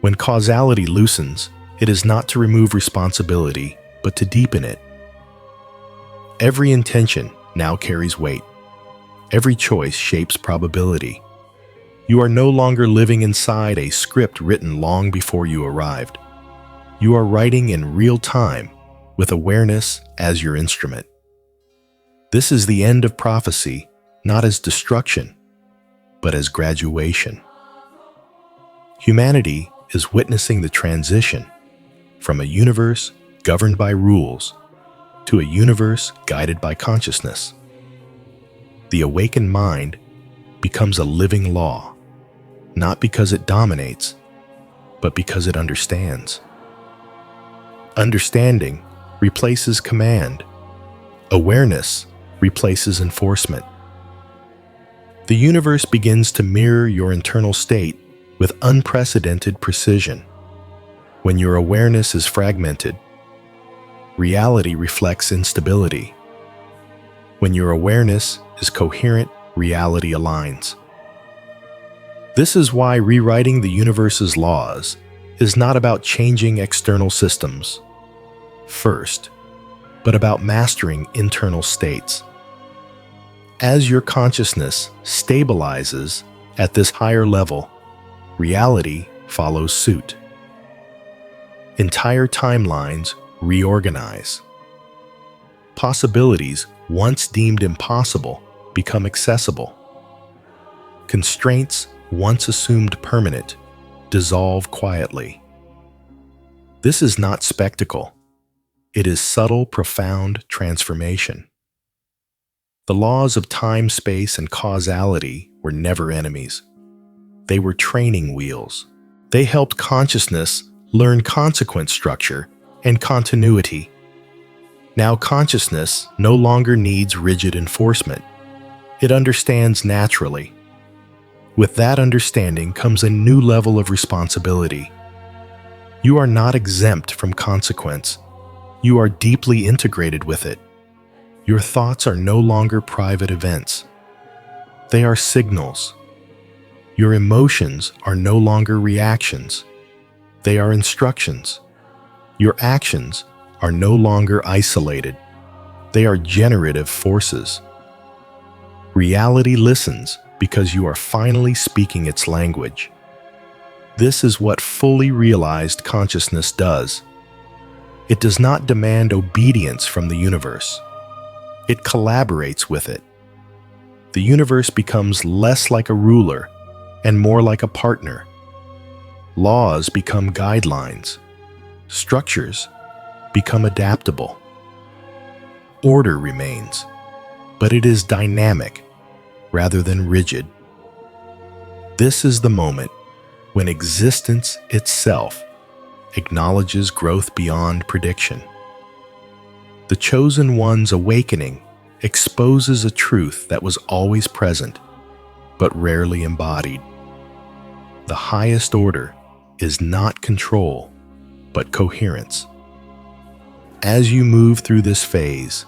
When causality loosens, it is not to remove responsibility, but to deepen it. Every intention now carries weight. Every choice shapes probability. You are no longer living inside a script written long before you arrived. You are writing in real time, with awareness as your instrument. This is the end of prophecy, not as destruction, but as graduation. Humanity is witnessing the transition from a universe governed by rules to a universe guided by consciousness. The awakened mind becomes a living law, not because it dominates, but because it understands. Understanding replaces command. Awareness replaces enforcement. The universe begins to mirror your internal state with unprecedented precision. When your awareness is fragmented, reality reflects instability. When your awareness is coherent, reality aligns. This is why rewriting the universe's laws is not about changing external systems first, but about mastering internal states. As your consciousness stabilizes at this higher level, reality follows suit. Entire timelines reorganize. Possibilities once deemed impossible become accessible. Constraints once assumed permanent dissolve quietly. This is not spectacle. It is subtle, profound transformation. The laws of time, space, and causality were never enemies. They were training wheels. They helped consciousness learn consequence structure and continuity. Now consciousness no longer needs rigid enforcement. It understands naturally. With that understanding comes a new level of responsibility. You are not exempt from consequence. You are deeply integrated with it. Your thoughts are no longer private events. They are signals. Your emotions are no longer reactions. They are instructions. Your actions are no longer isolated. They are generative forces. Reality listens because you are finally speaking its language. This is what fully realized consciousness does. It does not demand obedience from the universe. It collaborates with it. The universe becomes less like a ruler and more like a partner. Laws become guidelines. Structures become adaptable. Order remains, but it is dynamic rather than rigid. This is the moment when existence itself acknowledges growth beyond prediction. The chosen one's awakening exposes a truth that was always present, but rarely embodied. The highest order is not control, but coherence. As you move through this phase,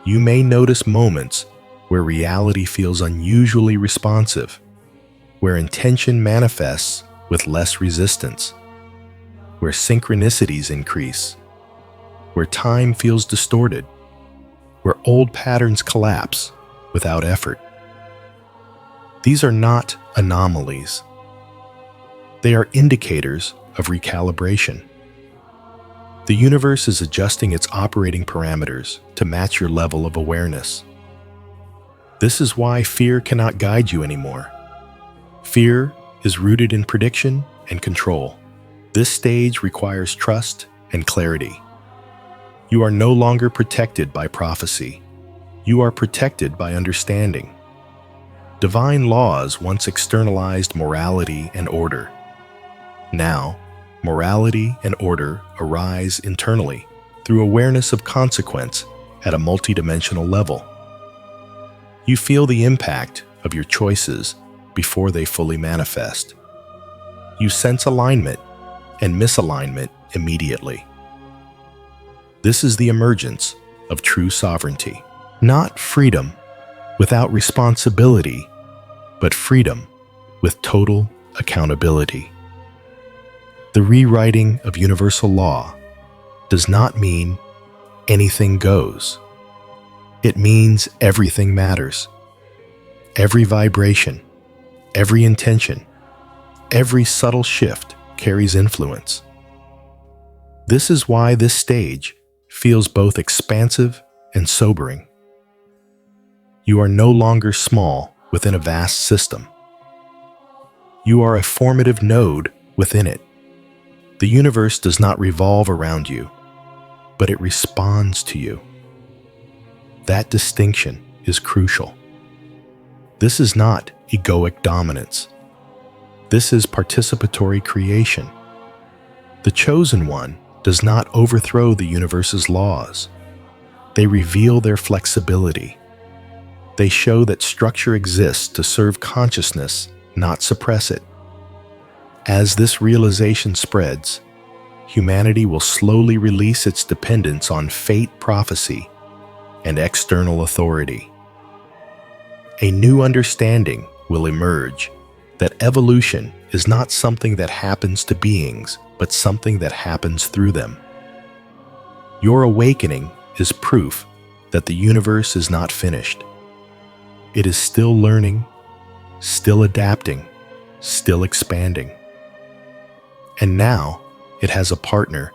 you may notice moments where reality feels unusually responsive, where intention manifests with less resistance, where synchronicities increase, where time feels distorted, where old patterns collapse without effort. These are not anomalies. They are indicators of recalibration. The universe is adjusting its operating parameters to match your level of awareness. This is why fear cannot guide you anymore. Fear is rooted in prediction and control. This stage requires trust and clarity. You are no longer protected by prophecy. You are protected by understanding. Divine laws once externalized morality and order. Now, morality and order arise internally through awareness of consequence at a multidimensional level. You feel the impact of your choices before they fully manifest. You sense alignment and misalignment immediately. This is the emergence of true sovereignty. Not freedom without responsibility, but freedom with total accountability. The rewriting of universal law does not mean anything goes. It means everything matters. Every vibration, every intention, every subtle shift carries influence. This is why this stage feels both expansive and sobering. You are no longer small within a vast system. You are a formative node within it. The universe does not revolve around you, but it responds to you. That distinction is crucial. This is not egoic dominance. This is participatory creation. The chosen one does not overthrow the universe's laws. They reveal their flexibility. They show that structure exists to serve consciousness, not suppress it. As this realization spreads, humanity will slowly release its dependence on fate, prophecy, and external authority. A new understanding will emerge that evolution is not something that happens to beings, but something that happens through them. Your awakening is proof that the universe is not finished. It is still learning, still adapting, still expanding. And now it has a partner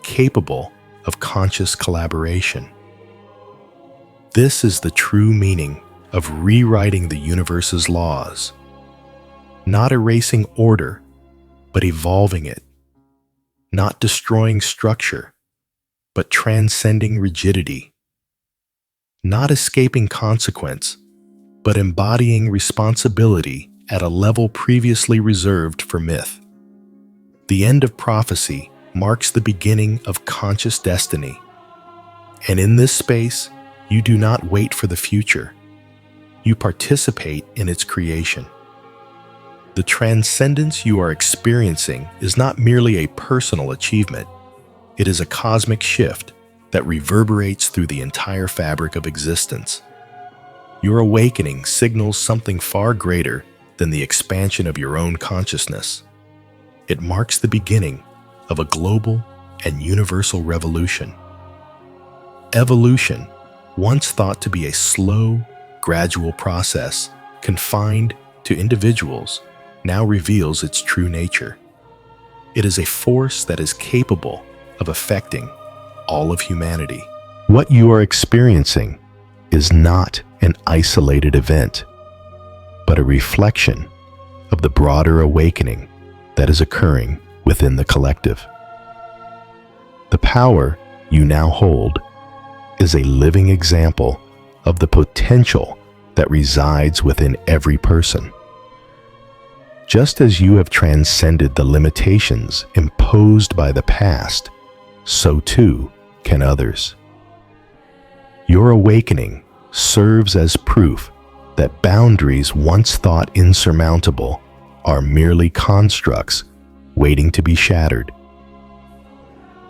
capable of conscious collaboration. This is the true meaning of rewriting the universe's laws, not erasing order, but evolving it, not destroying structure, but transcending rigidity, not escaping consequence, but embodying responsibility at a level previously reserved for myth. The end of prophecy marks the beginning of conscious destiny, and in this space, you do not wait for the future. You participate in its creation. The transcendence you are experiencing is not merely a personal achievement. It is a cosmic shift that reverberates through the entire fabric of existence. Your awakening signals something far greater than the expansion of your own consciousness. It marks the beginning of a global and universal revolution. Evolution, once thought to be a slow, gradual process confined to individuals, now reveals its true nature. It is a force that is capable of affecting all of humanity. What you are experiencing is not an isolated event, but a reflection of the broader awakening that is occurring within the collective. The power you now hold is a living example of the potential that resides within every person. Just as you have transcended the limitations imposed by the past, so too can others. Your awakening serves as proof that boundaries once thought insurmountable are merely constructs waiting to be shattered.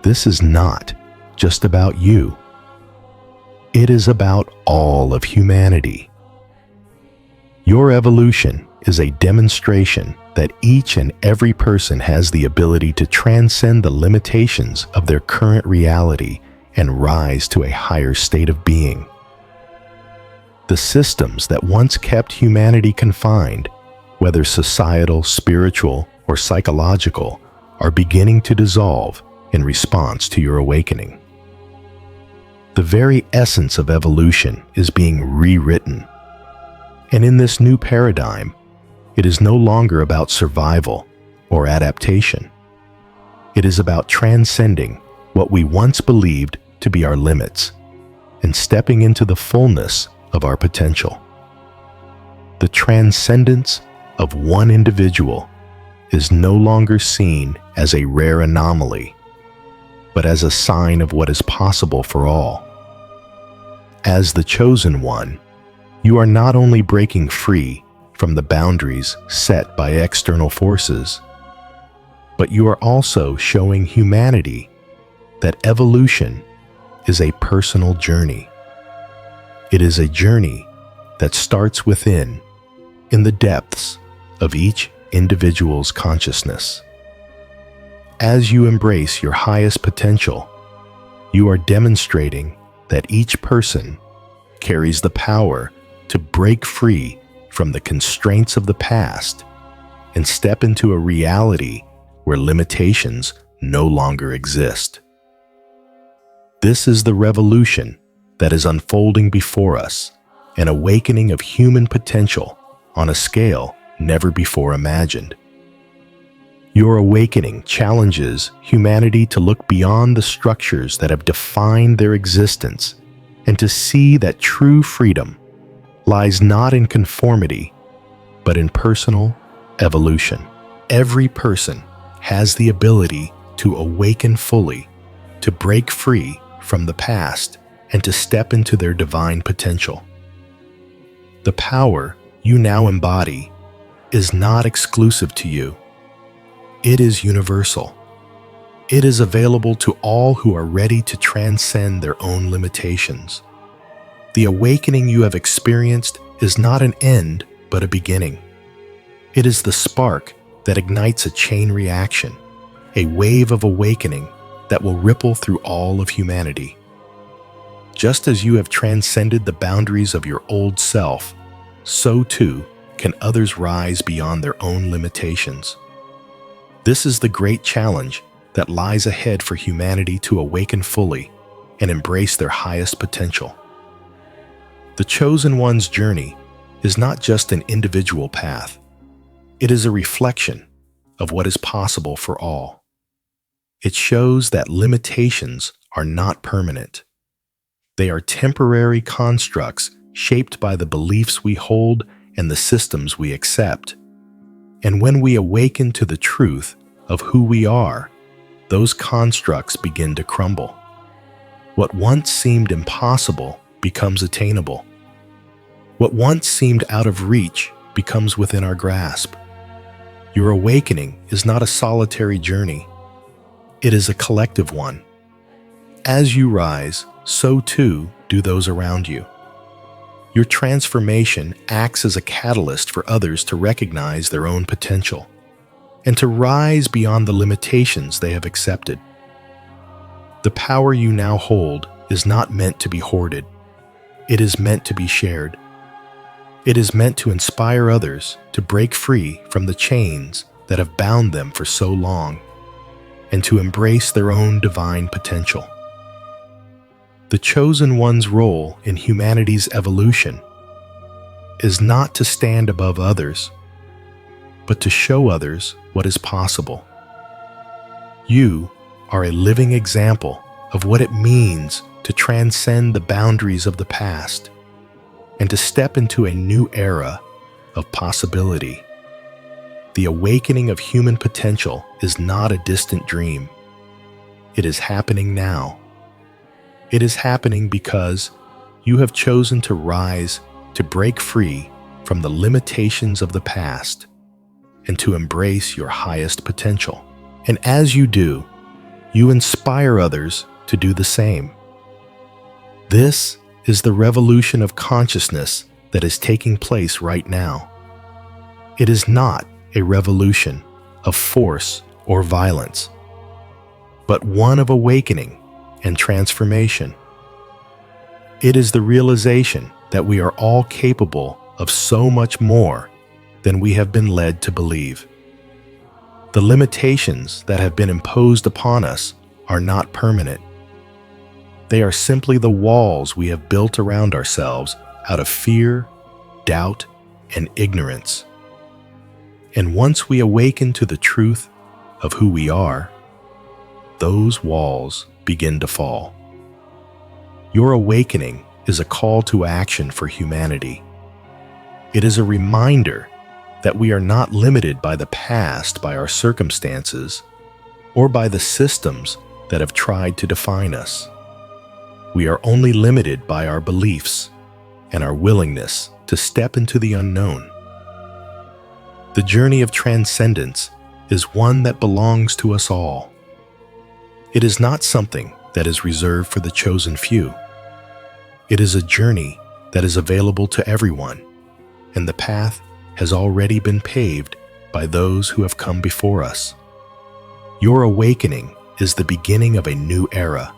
This is not just about you. It is about all of humanity. Your evolution is a demonstration that each and every person has the ability to transcend the limitations of their current reality and rise to a higher state of being. The systems that once kept humanity confined, whether societal, spiritual, or psychological, are beginning to dissolve in response to your awakening. The very essence of evolution is being rewritten. And in this new paradigm, it is no longer about survival or adaptation. It is about transcending what we once believed to be our limits and stepping into the fullness of our potential. The transcendence of one individual is no longer seen as a rare anomaly, but as a sign of what is possible for all. As the chosen one, you are not only breaking free from the boundaries set by external forces, but you are also showing humanity that evolution is a personal journey. It is a journey that starts within, in the depths of each individual's consciousness. As you embrace your highest potential, you are demonstrating that each person carries the power to break free from the constraints of the past and step into a reality where limitations no longer exist. This is the revolution that is unfolding before us, an awakening of human potential on a scale never before imagined. Your awakening challenges humanity to look beyond the structures that have defined their existence and to see that true freedom lies not in conformity, but in personal evolution. Every person has the ability to awaken fully, to break free from the past, and to step into their divine potential. The power you now embody is not exclusive to you. It is universal. It is available to all who are ready to transcend their own limitations. The awakening you have experienced is not an end, but a beginning. It is the spark that ignites a chain reaction, a wave of awakening that will ripple through all of humanity. Just as you have transcended the boundaries of your old self, so too can others rise beyond their own limitations. This is the great challenge that lies ahead for humanity to awaken fully and embrace their highest potential. The chosen one's journey is not just an individual path. It is a reflection of what is possible for all. It shows that limitations are not permanent. They are temporary constructs shaped by the beliefs we hold and the systems we accept. And when we awaken to the truth of who we are, those constructs begin to crumble. What once seemed impossible becomes attainable. What once seemed out of reach becomes within our grasp. Your awakening is not a solitary journey. It is a collective one. As you rise, so too do those around you. Your transformation acts as a catalyst for others to recognize their own potential and to rise beyond the limitations they have accepted. The power you now hold is not meant to be hoarded. It is meant to be shared. It is meant to inspire others to break free from the chains that have bound them for so long and to embrace their own divine potential. The chosen one's role in humanity's evolution is not to stand above others, but to show others what is possible. You are a living example of what it means to transcend the boundaries of the past and to step into a new era of possibility. The awakening of human potential is not a distant dream. It is happening now. It is happening because you have chosen to rise, to break free from the limitations of the past, and to embrace your highest potential. And as you do, you inspire others to do the same. This is the revolution of consciousness that is taking place right now. It is not a revolution of force or violence, but one of awakening and transformation. It is the realization that we are all capable of so much more than we have been led to believe. The limitations that have been imposed upon us are not permanent. They are simply the walls we have built around ourselves out of fear, doubt, and ignorance. And once we awaken to the truth of who we are, those walls begin to fall. Your awakening is a call to action for humanity. It is a reminder that we are not limited by the past, by our circumstances, or by the systems that have tried to define us. We are only limited by our beliefs and our willingness to step into the unknown. The journey of transcendence is one that belongs to us all. It is not something that is reserved for the chosen few. It is a journey that is available to everyone, and the path has already been paved by those who have come before us. Your awakening is the beginning of a new era.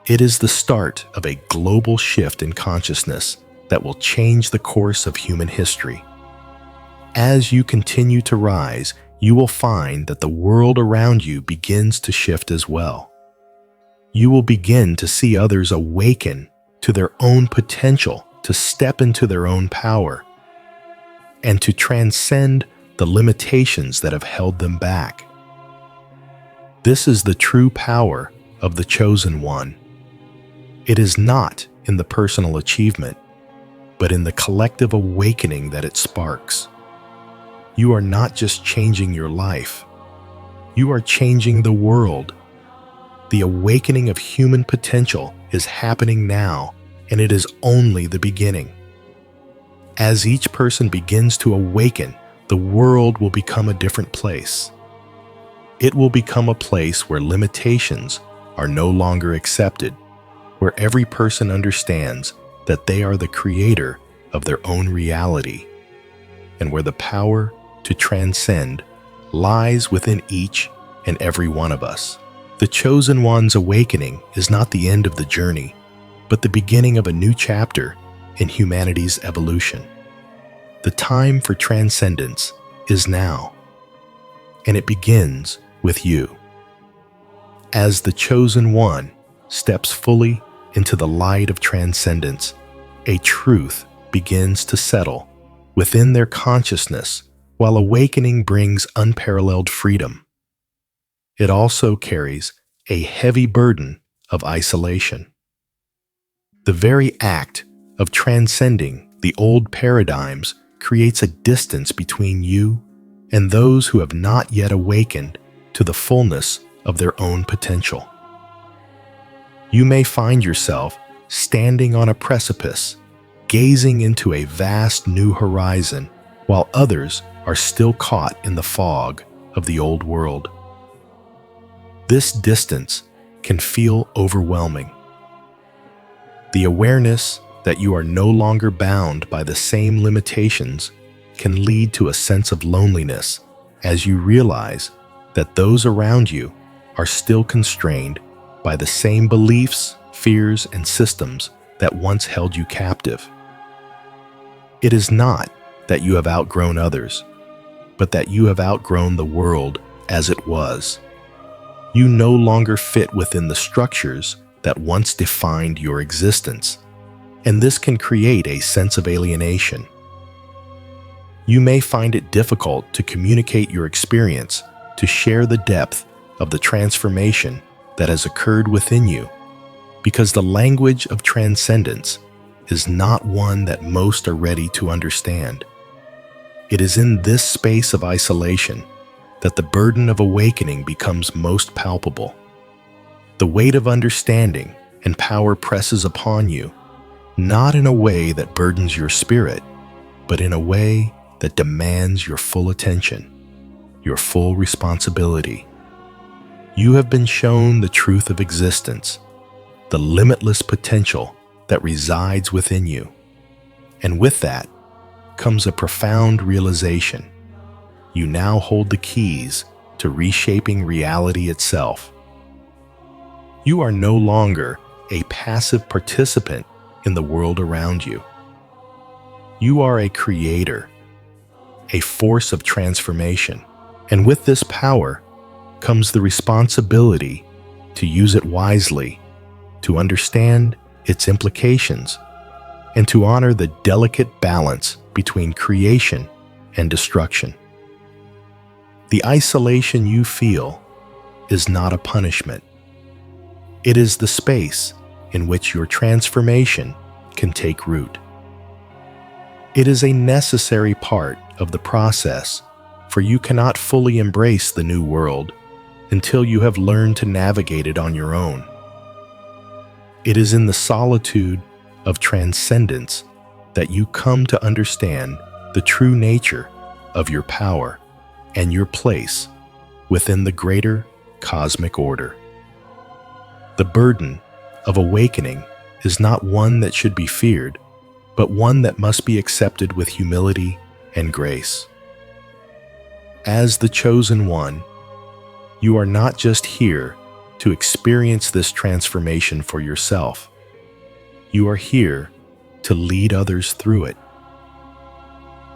It is the start of a global shift in consciousness that will change the course of human history. As you continue to rise, you will find that the world around you begins to shift as well. You will begin to see others awaken to their own potential, to step into their own power, and to transcend the limitations that have held them back. This is the true power of the chosen one. It is not in the personal achievement, but in the collective awakening that it sparks. You are not just changing your life, you are changing the world. The awakening of human potential is happening now, and it is only the beginning. As each person begins to awaken, the world will become a different place. It will become a place where limitations are no longer accepted, where every person understands that they are the creator of their own reality, and where the power to transcend lies within each and every one of us. The Chosen One's awakening is not the end of the journey, but the beginning of a new chapter in humanity's evolution. The time for transcendence is now, and it begins with you. As the Chosen One steps fully into the light of transcendence, a truth begins to settle within their consciousness, while awakening brings unparalleled freedom. It also carries a heavy burden of isolation. The very act of transcending the old paradigms creates a distance between you and those who have not yet awakened to the fullness of their own potential. You may find yourself standing on a precipice, gazing into a vast new horizon, while others are still caught in the fog of the old world. This distance can feel overwhelming. The awareness that you are no longer bound by the same limitations can lead to a sense of loneliness as you realize that those around you are still constrained by the same beliefs, fears, and systems that once held you captive. It is not that you have outgrown others, but that you have outgrown the world as it was. You no longer fit within the structures that once defined your existence, and this can create a sense of alienation. You may find it difficult to communicate your experience, to share the depth of the transformation that has occurred within you, because the language of transcendence is not one that most are ready to understand. It is in this space of isolation that the burden of awakening becomes most palpable. The weight of understanding and power presses upon you, not in a way that burdens your spirit, but in a way that demands your full attention, your full responsibility. You have been shown the truth of existence, the limitless potential that resides within you. And with that comes a profound realization. You now hold the keys to reshaping reality itself. You are no longer a passive participant in the world around you. You are a creator, a force of transformation, and with this power comes the responsibility to use it wisely, to understand its implications, and to honor the delicate balance between creation and destruction. The isolation you feel is not a punishment. It is the space in which your transformation can take root. It is a necessary part of the process, for you cannot fully embrace the new world until you have learned to navigate it on your own. It is in the solitude of transcendence that you come to understand the true nature of your power and your place within the greater cosmic order. The burden of awakening is not one that should be feared, but one that must be accepted with humility and grace. As the Chosen One, you are not just here to experience this transformation for yourself. You are here to lead others through it.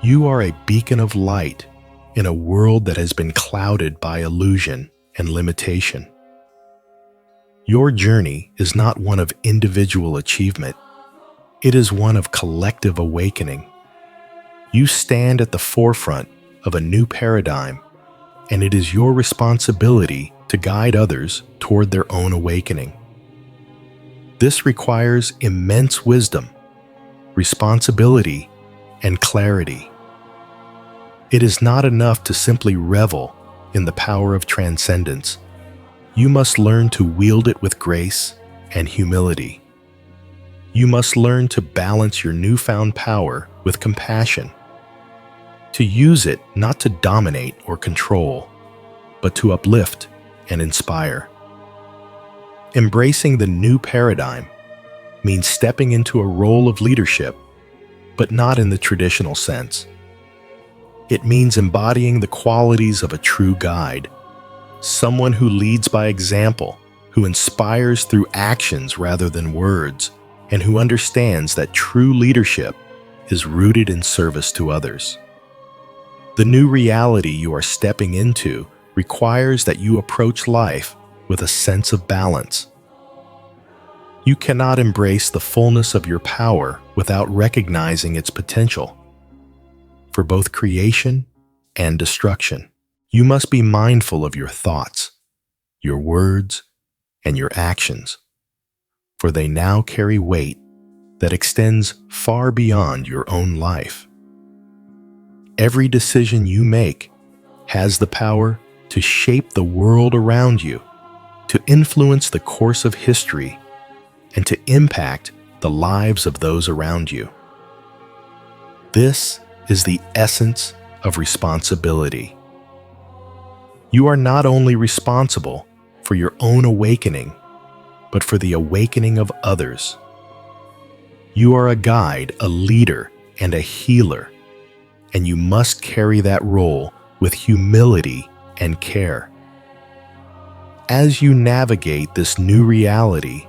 You are a beacon of light in a world that has been clouded by illusion and limitation. Your journey is not one of individual achievement. It is one of collective awakening. You stand at the forefront of a new paradigm, and it is your responsibility to guide others toward their own awakening. This requires immense wisdom, responsibility, and clarity. It is not enough to simply revel in the power of transcendence. You must learn to wield it with grace and humility. You must learn to balance your newfound power with compassion, to use it not to dominate or control, but to uplift and inspire. Embracing the new paradigm means stepping into a role of leadership, but not in the traditional sense. It means embodying the qualities of a true guide, someone who leads by example, who inspires through actions rather than words, and who understands that true leadership is rooted in service to others. The new reality you are stepping into requires that you approach life with a sense of balance. You cannot embrace the fullness of your power without recognizing its potential for both creation and destruction. You must be mindful of your thoughts, your words, and your actions, for they now carry weight that extends far beyond your own life. Every decision you make has the power to shape the world around you, to influence the course of history, and to impact the lives of those around you. This is the essence of responsibility. You are not only responsible for your own awakening, but for the awakening of others. You are a guide, a leader, and a healer, and you must carry that role with humility and care. As you navigate this new reality,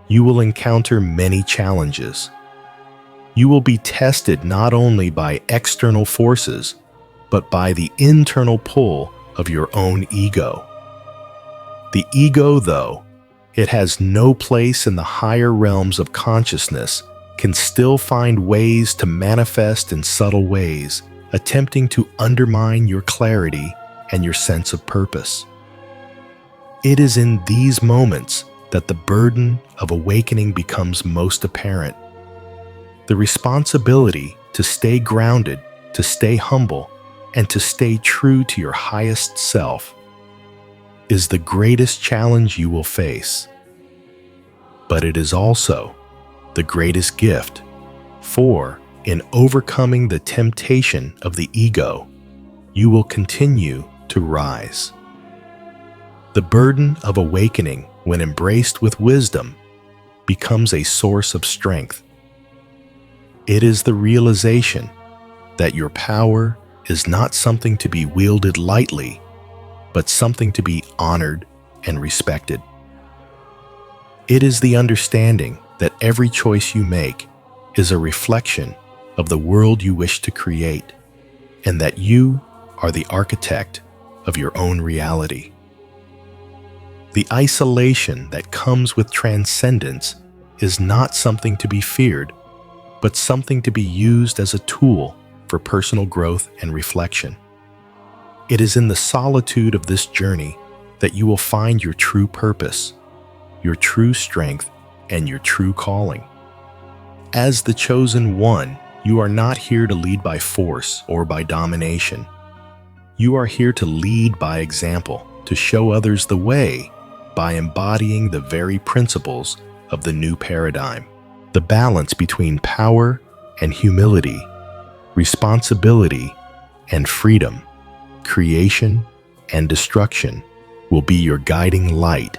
you will encounter many challenges. You will be tested not only by external forces, but by the internal pull of your own ego. The ego, though it has no place in the higher realms of consciousness, can still find ways to manifest in subtle ways, attempting to undermine your clarity and your sense of purpose. It is in these moments that the burden of awakening becomes most apparent. The responsibility to stay grounded, to stay humble, and to stay true to your highest self is the greatest challenge you will face. But it is also the greatest gift, for in overcoming the temptation of the ego, you will continue to rise. The burden of awakening, when embraced with wisdom, becomes a source of strength. It is the realization that your power is not something to be wielded lightly, but something to be honored and respected. It is the understanding that every choice you make is a reflection of the world you wish to create, and that you are the architect of your own reality. The isolation that comes with transcendence is not something to be feared, but something to be used as a tool for personal growth and reflection. It is in the solitude of this journey that you will find your true purpose, your true strength, and your true calling. As the chosen one, you are not here to lead by force or by domination. You are here to lead by example, to show others the way by embodying the very principles of the new paradigm. The balance between power and humility, responsibility and freedom, creation and destruction will be your guiding light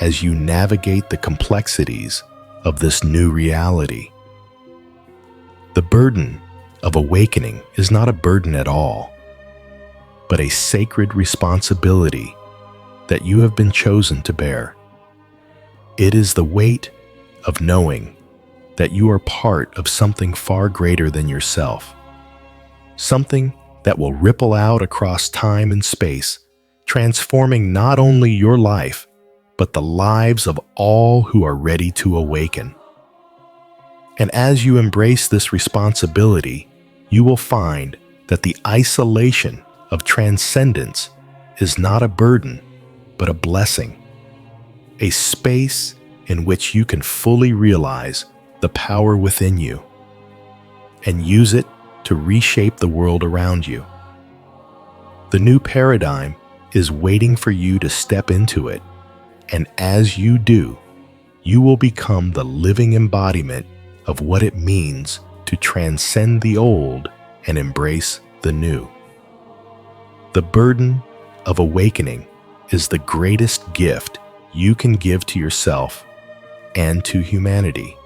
as you navigate the complexities of this new reality. The burden of awakening is not a burden at all, but a sacred responsibility that you have been chosen to bear. It is the weight of knowing that you are part of something far greater than yourself, something that will ripple out across time and space, transforming not only your life, but the lives of all who are ready to awaken. And as you embrace this responsibility, you will find that the isolation of transcendence is not a burden, but a blessing, a space in which you can fully realize the power within you and use it to reshape the world around you. The new paradigm is waiting for you to step into it, and as you do, you will become the living embodiment of what it means to transcend the old and embrace the new. The burden of awakening is the greatest gift you can give to yourself and to humanity.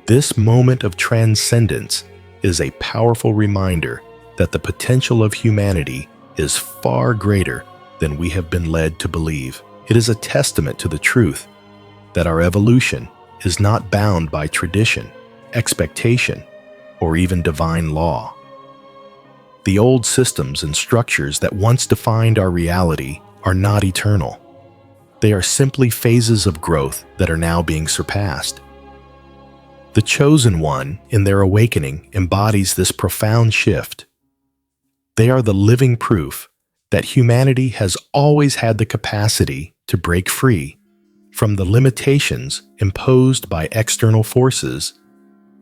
This moment of transcendence is a powerful reminder that the potential of humanity is far greater than we have been led to believe. It is a testament to the truth that our evolution is not bound by tradition, expectation, or even divine law. The old systems and structures that once defined our reality are not eternal. They are simply phases of growth that are now being surpassed. The chosen one, in their awakening, embodies this profound shift. They are the living proof that humanity has always had the capacity to break free from the limitations imposed by external forces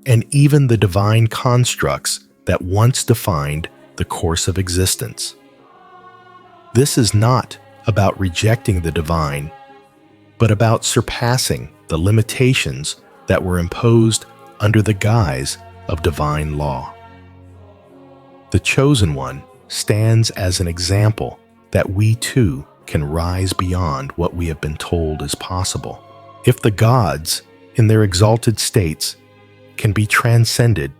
and even the divine constructs that once defined the course of existence. This is not about rejecting the divine, but about surpassing the limitations that were imposed under the guise of divine law. The chosen one stands as an example that we too can rise beyond what we have been told is possible. If the gods, in their exalted states, can be transcended,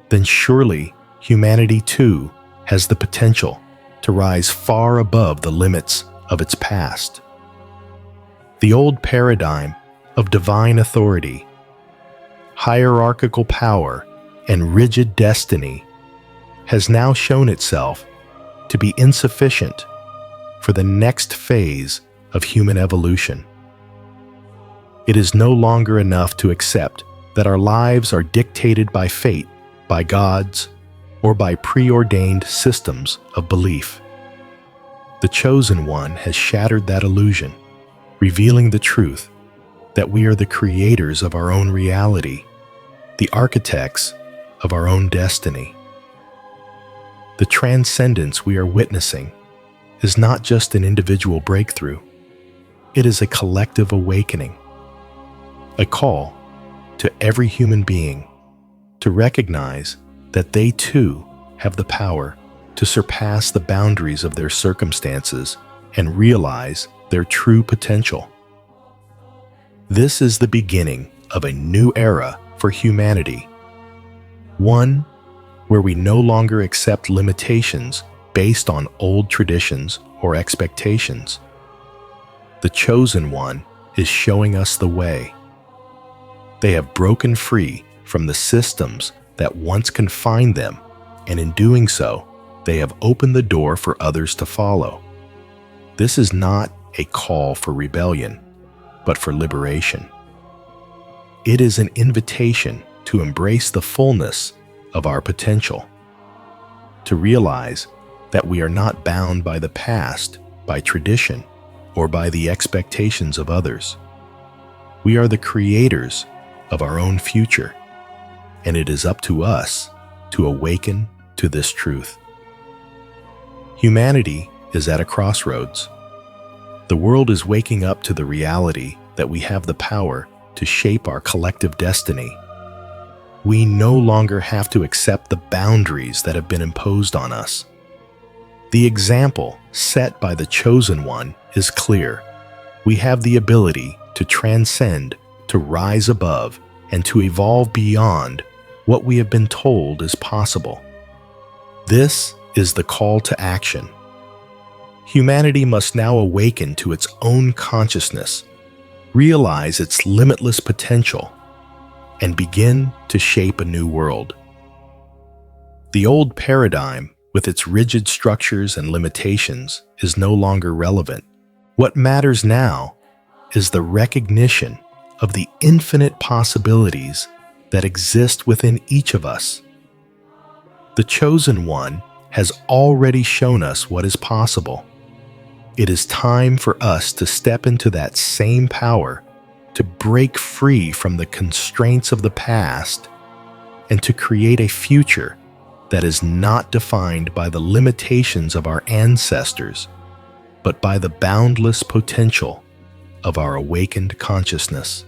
then surely humanity too has the potential to rise far above the limits of its past. The old paradigm of divine authority, hierarchical power, and rigid destiny has now shown itself to be insufficient for the next phase of human evolution. It is no longer enough to accept that our lives are dictated by fate, by gods, or by preordained systems of belief. The chosen one has shattered that illusion, revealing the truth that we are the creators of our own reality, the architects of our own destiny. The transcendence we are witnessing is not just an individual breakthrough, it is a collective awakening, a call to every human being to recognize that they too have the power to surpass the boundaries of their circumstances and realize their true potential. This is the beginning of a new era for humanity, one where we no longer accept limitations based on old traditions or expectations. The chosen one is showing us the way. They have broken free from the systems that once confined them, and in doing so, they have opened the door for others to follow. This is not a call for rebellion, but for liberation. It is an invitation to embrace the fullness of our potential, to realize that we are not bound by the past, by tradition, or by the expectations of others. We are the creators of our own future, and it is up to us to awaken to this truth. Humanity is at a crossroads. The world is waking up to the reality that we have the power to shape our collective destiny. We no longer have to accept the boundaries that have been imposed on us. The example set by the chosen one is clear. We have the ability to transcend, to rise above, and to evolve beyond what we have been told is possible. This is the call to action. Humanity must now awaken to its own consciousness, realize its limitless potential, and begin to shape a new world. The old paradigm, with its rigid structures and limitations, is no longer relevant. What matters now is the recognition of the infinite possibilities that exist within each of us. The chosen one has already shown us what is possible. It is time for us to step into that same power, to break free from the constraints of the past, and to create a future that is not defined by the limitations of our ancestors, but by the boundless potential of our awakened consciousness.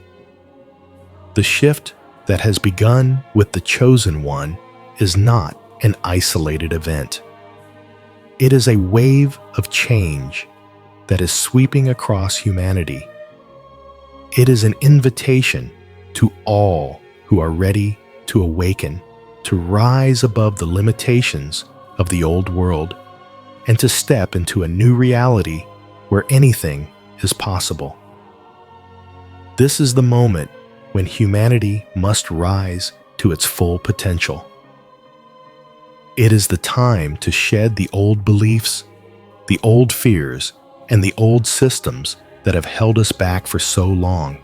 The shift that has begun with the chosen one is not an isolated event. It is a wave of change that is sweeping across humanity. It is an invitation to all who are ready to awaken, to rise above the limitations of the old world and to step into a new reality where anything is possible. This is the moment when humanity must rise to its full potential. It is the time to shed the old beliefs, the old fears, and the old systems that have held us back for so long.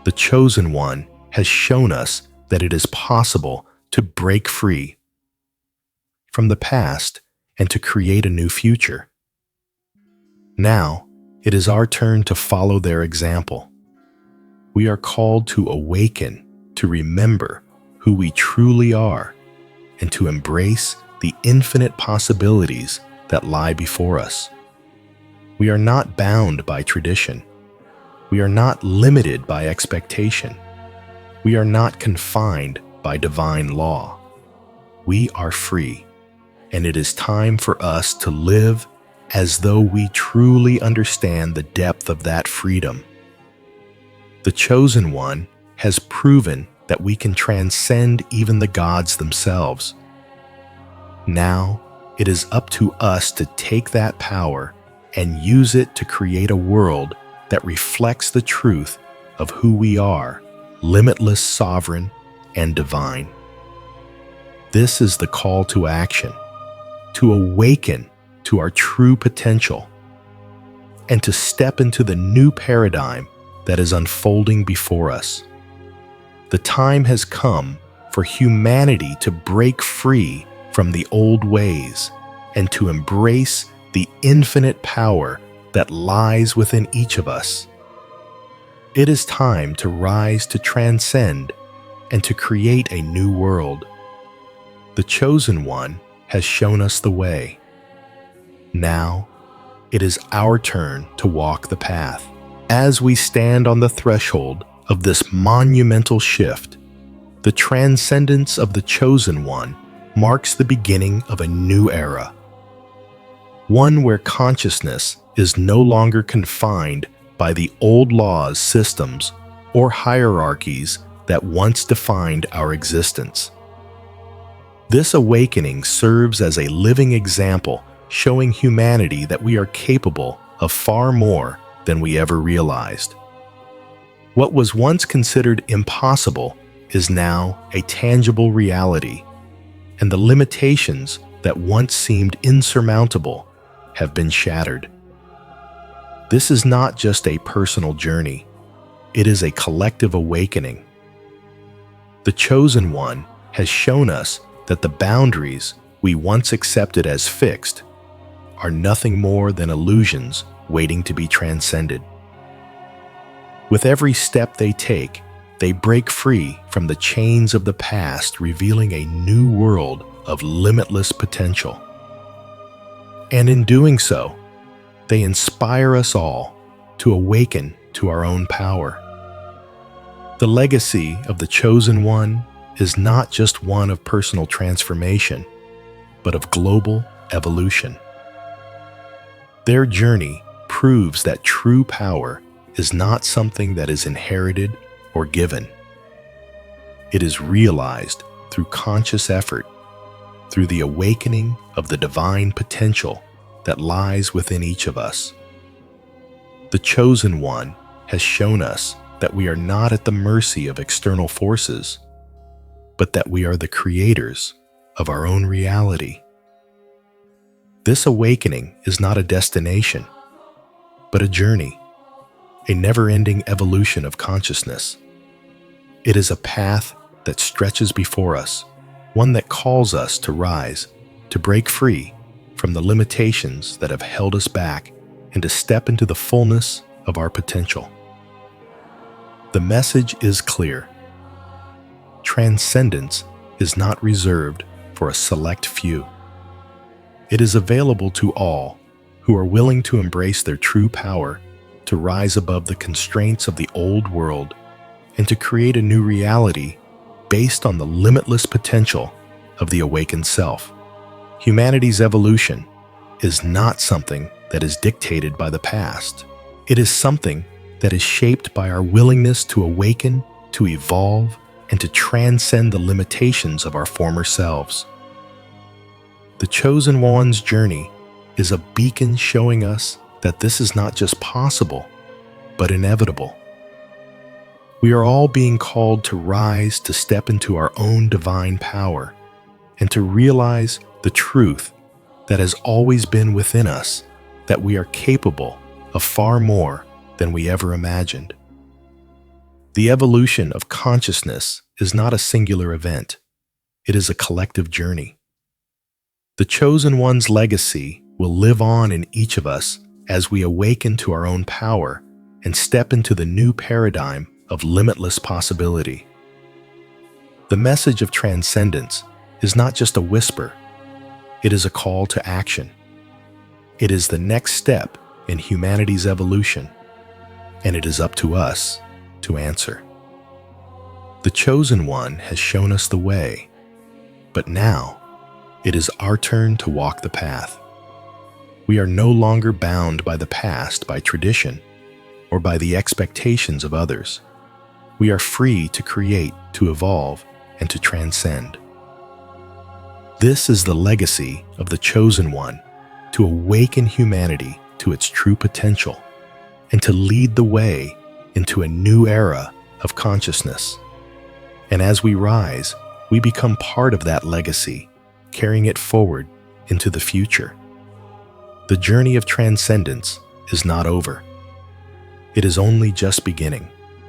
The Chosen One has shown us that it is possible to break free from the past and to create a new future. Now, it is our turn to follow their example. We are called to awaken, to remember who we truly are, and to embrace the infinite possibilities that lie before us. We are not bound by tradition. We are not limited by expectation. We are not confined by divine law. We are free, and it is time for us to live as though we truly understand the depth of that freedom. The Chosen One has proven that we can transcend even the gods themselves. Now, it is up to us to take that power and use it to create a world that reflects the truth of who we are, limitless, sovereign, and divine. This is the call to action, to awaken to our true potential, and to step into the new paradigm that is unfolding before us. The time has come for humanity to break free from the old ways and to embrace the infinite power that lies within each of us. It is time to rise to transcend and to create a new world. The Chosen One has shown us the way. Now, it is our turn to walk the path. As we stand on the threshold of this monumental shift, the transcendence of the Chosen One marks the beginning of a new era. One where consciousness is no longer confined by the old laws, systems, or hierarchies that once defined our existence. This awakening serves as a living example, showing humanity that we are capable of far more than we ever realized. What was once considered impossible is now a tangible reality, and the limitations that once seemed insurmountable have been shattered. This is not just a personal journey, it is a collective awakening. The Chosen One has shown us that the boundaries we once accepted as fixed are nothing more than illusions waiting to be transcended. With every step they take, they break free from the chains of the past, revealing a new world of limitless potential. And in doing so, they inspire us all to awaken to our own power. The legacy of the Chosen One is not just one of personal transformation, but of global evolution. Their journey proves that true power is not something that is inherited or given. It is realized through conscious effort, through the awakening of the divine potential that lies within each of us. The Chosen One has shown us that we are not at the mercy of external forces, but that we are the creators of our own reality. This awakening is not a destination, but a journey, a never-ending evolution of consciousness. It is a path that stretches before us, one that calls us to rise, to break free from the limitations that have held us back, and to step into the fullness of our potential. The message is clear. Transcendence is not reserved for a select few. It is available to all who are willing to embrace their true power, to rise above the constraints of the old world, and to create a new reality based on the limitless potential of the awakened self. Humanity's evolution is not something that is dictated by the past. It is something that is shaped by our willingness to awaken, to evolve, and to transcend the limitations of our former selves. The chosen one's journey is a beacon showing us that this is not just possible, but inevitable. We are all being called to rise, to step into our own divine power, and to realize the truth that has always been within us, that we are capable of far more than we ever imagined. The evolution of consciousness is not a singular event. It is a collective journey. The chosen one's legacy will live on in each of us as we awaken to our own power and step into the new paradigm of limitless possibility. The message of transcendence is not just a whisper. It is a call to action. It is the next step in humanity's evolution, and it is up to us to answer. The chosen one has shown us the way, but now it is our turn to walk the path. We are no longer bound by the past, by tradition, or by the expectations of others. We are free to create, to evolve, and to transcend. This is the legacy of the chosen one, to awaken humanity to its true potential and to lead the way into a new era of consciousness. And as we rise, we become part of that legacy, carrying it forward into the future. The journey of transcendence is not over. It is only just beginning.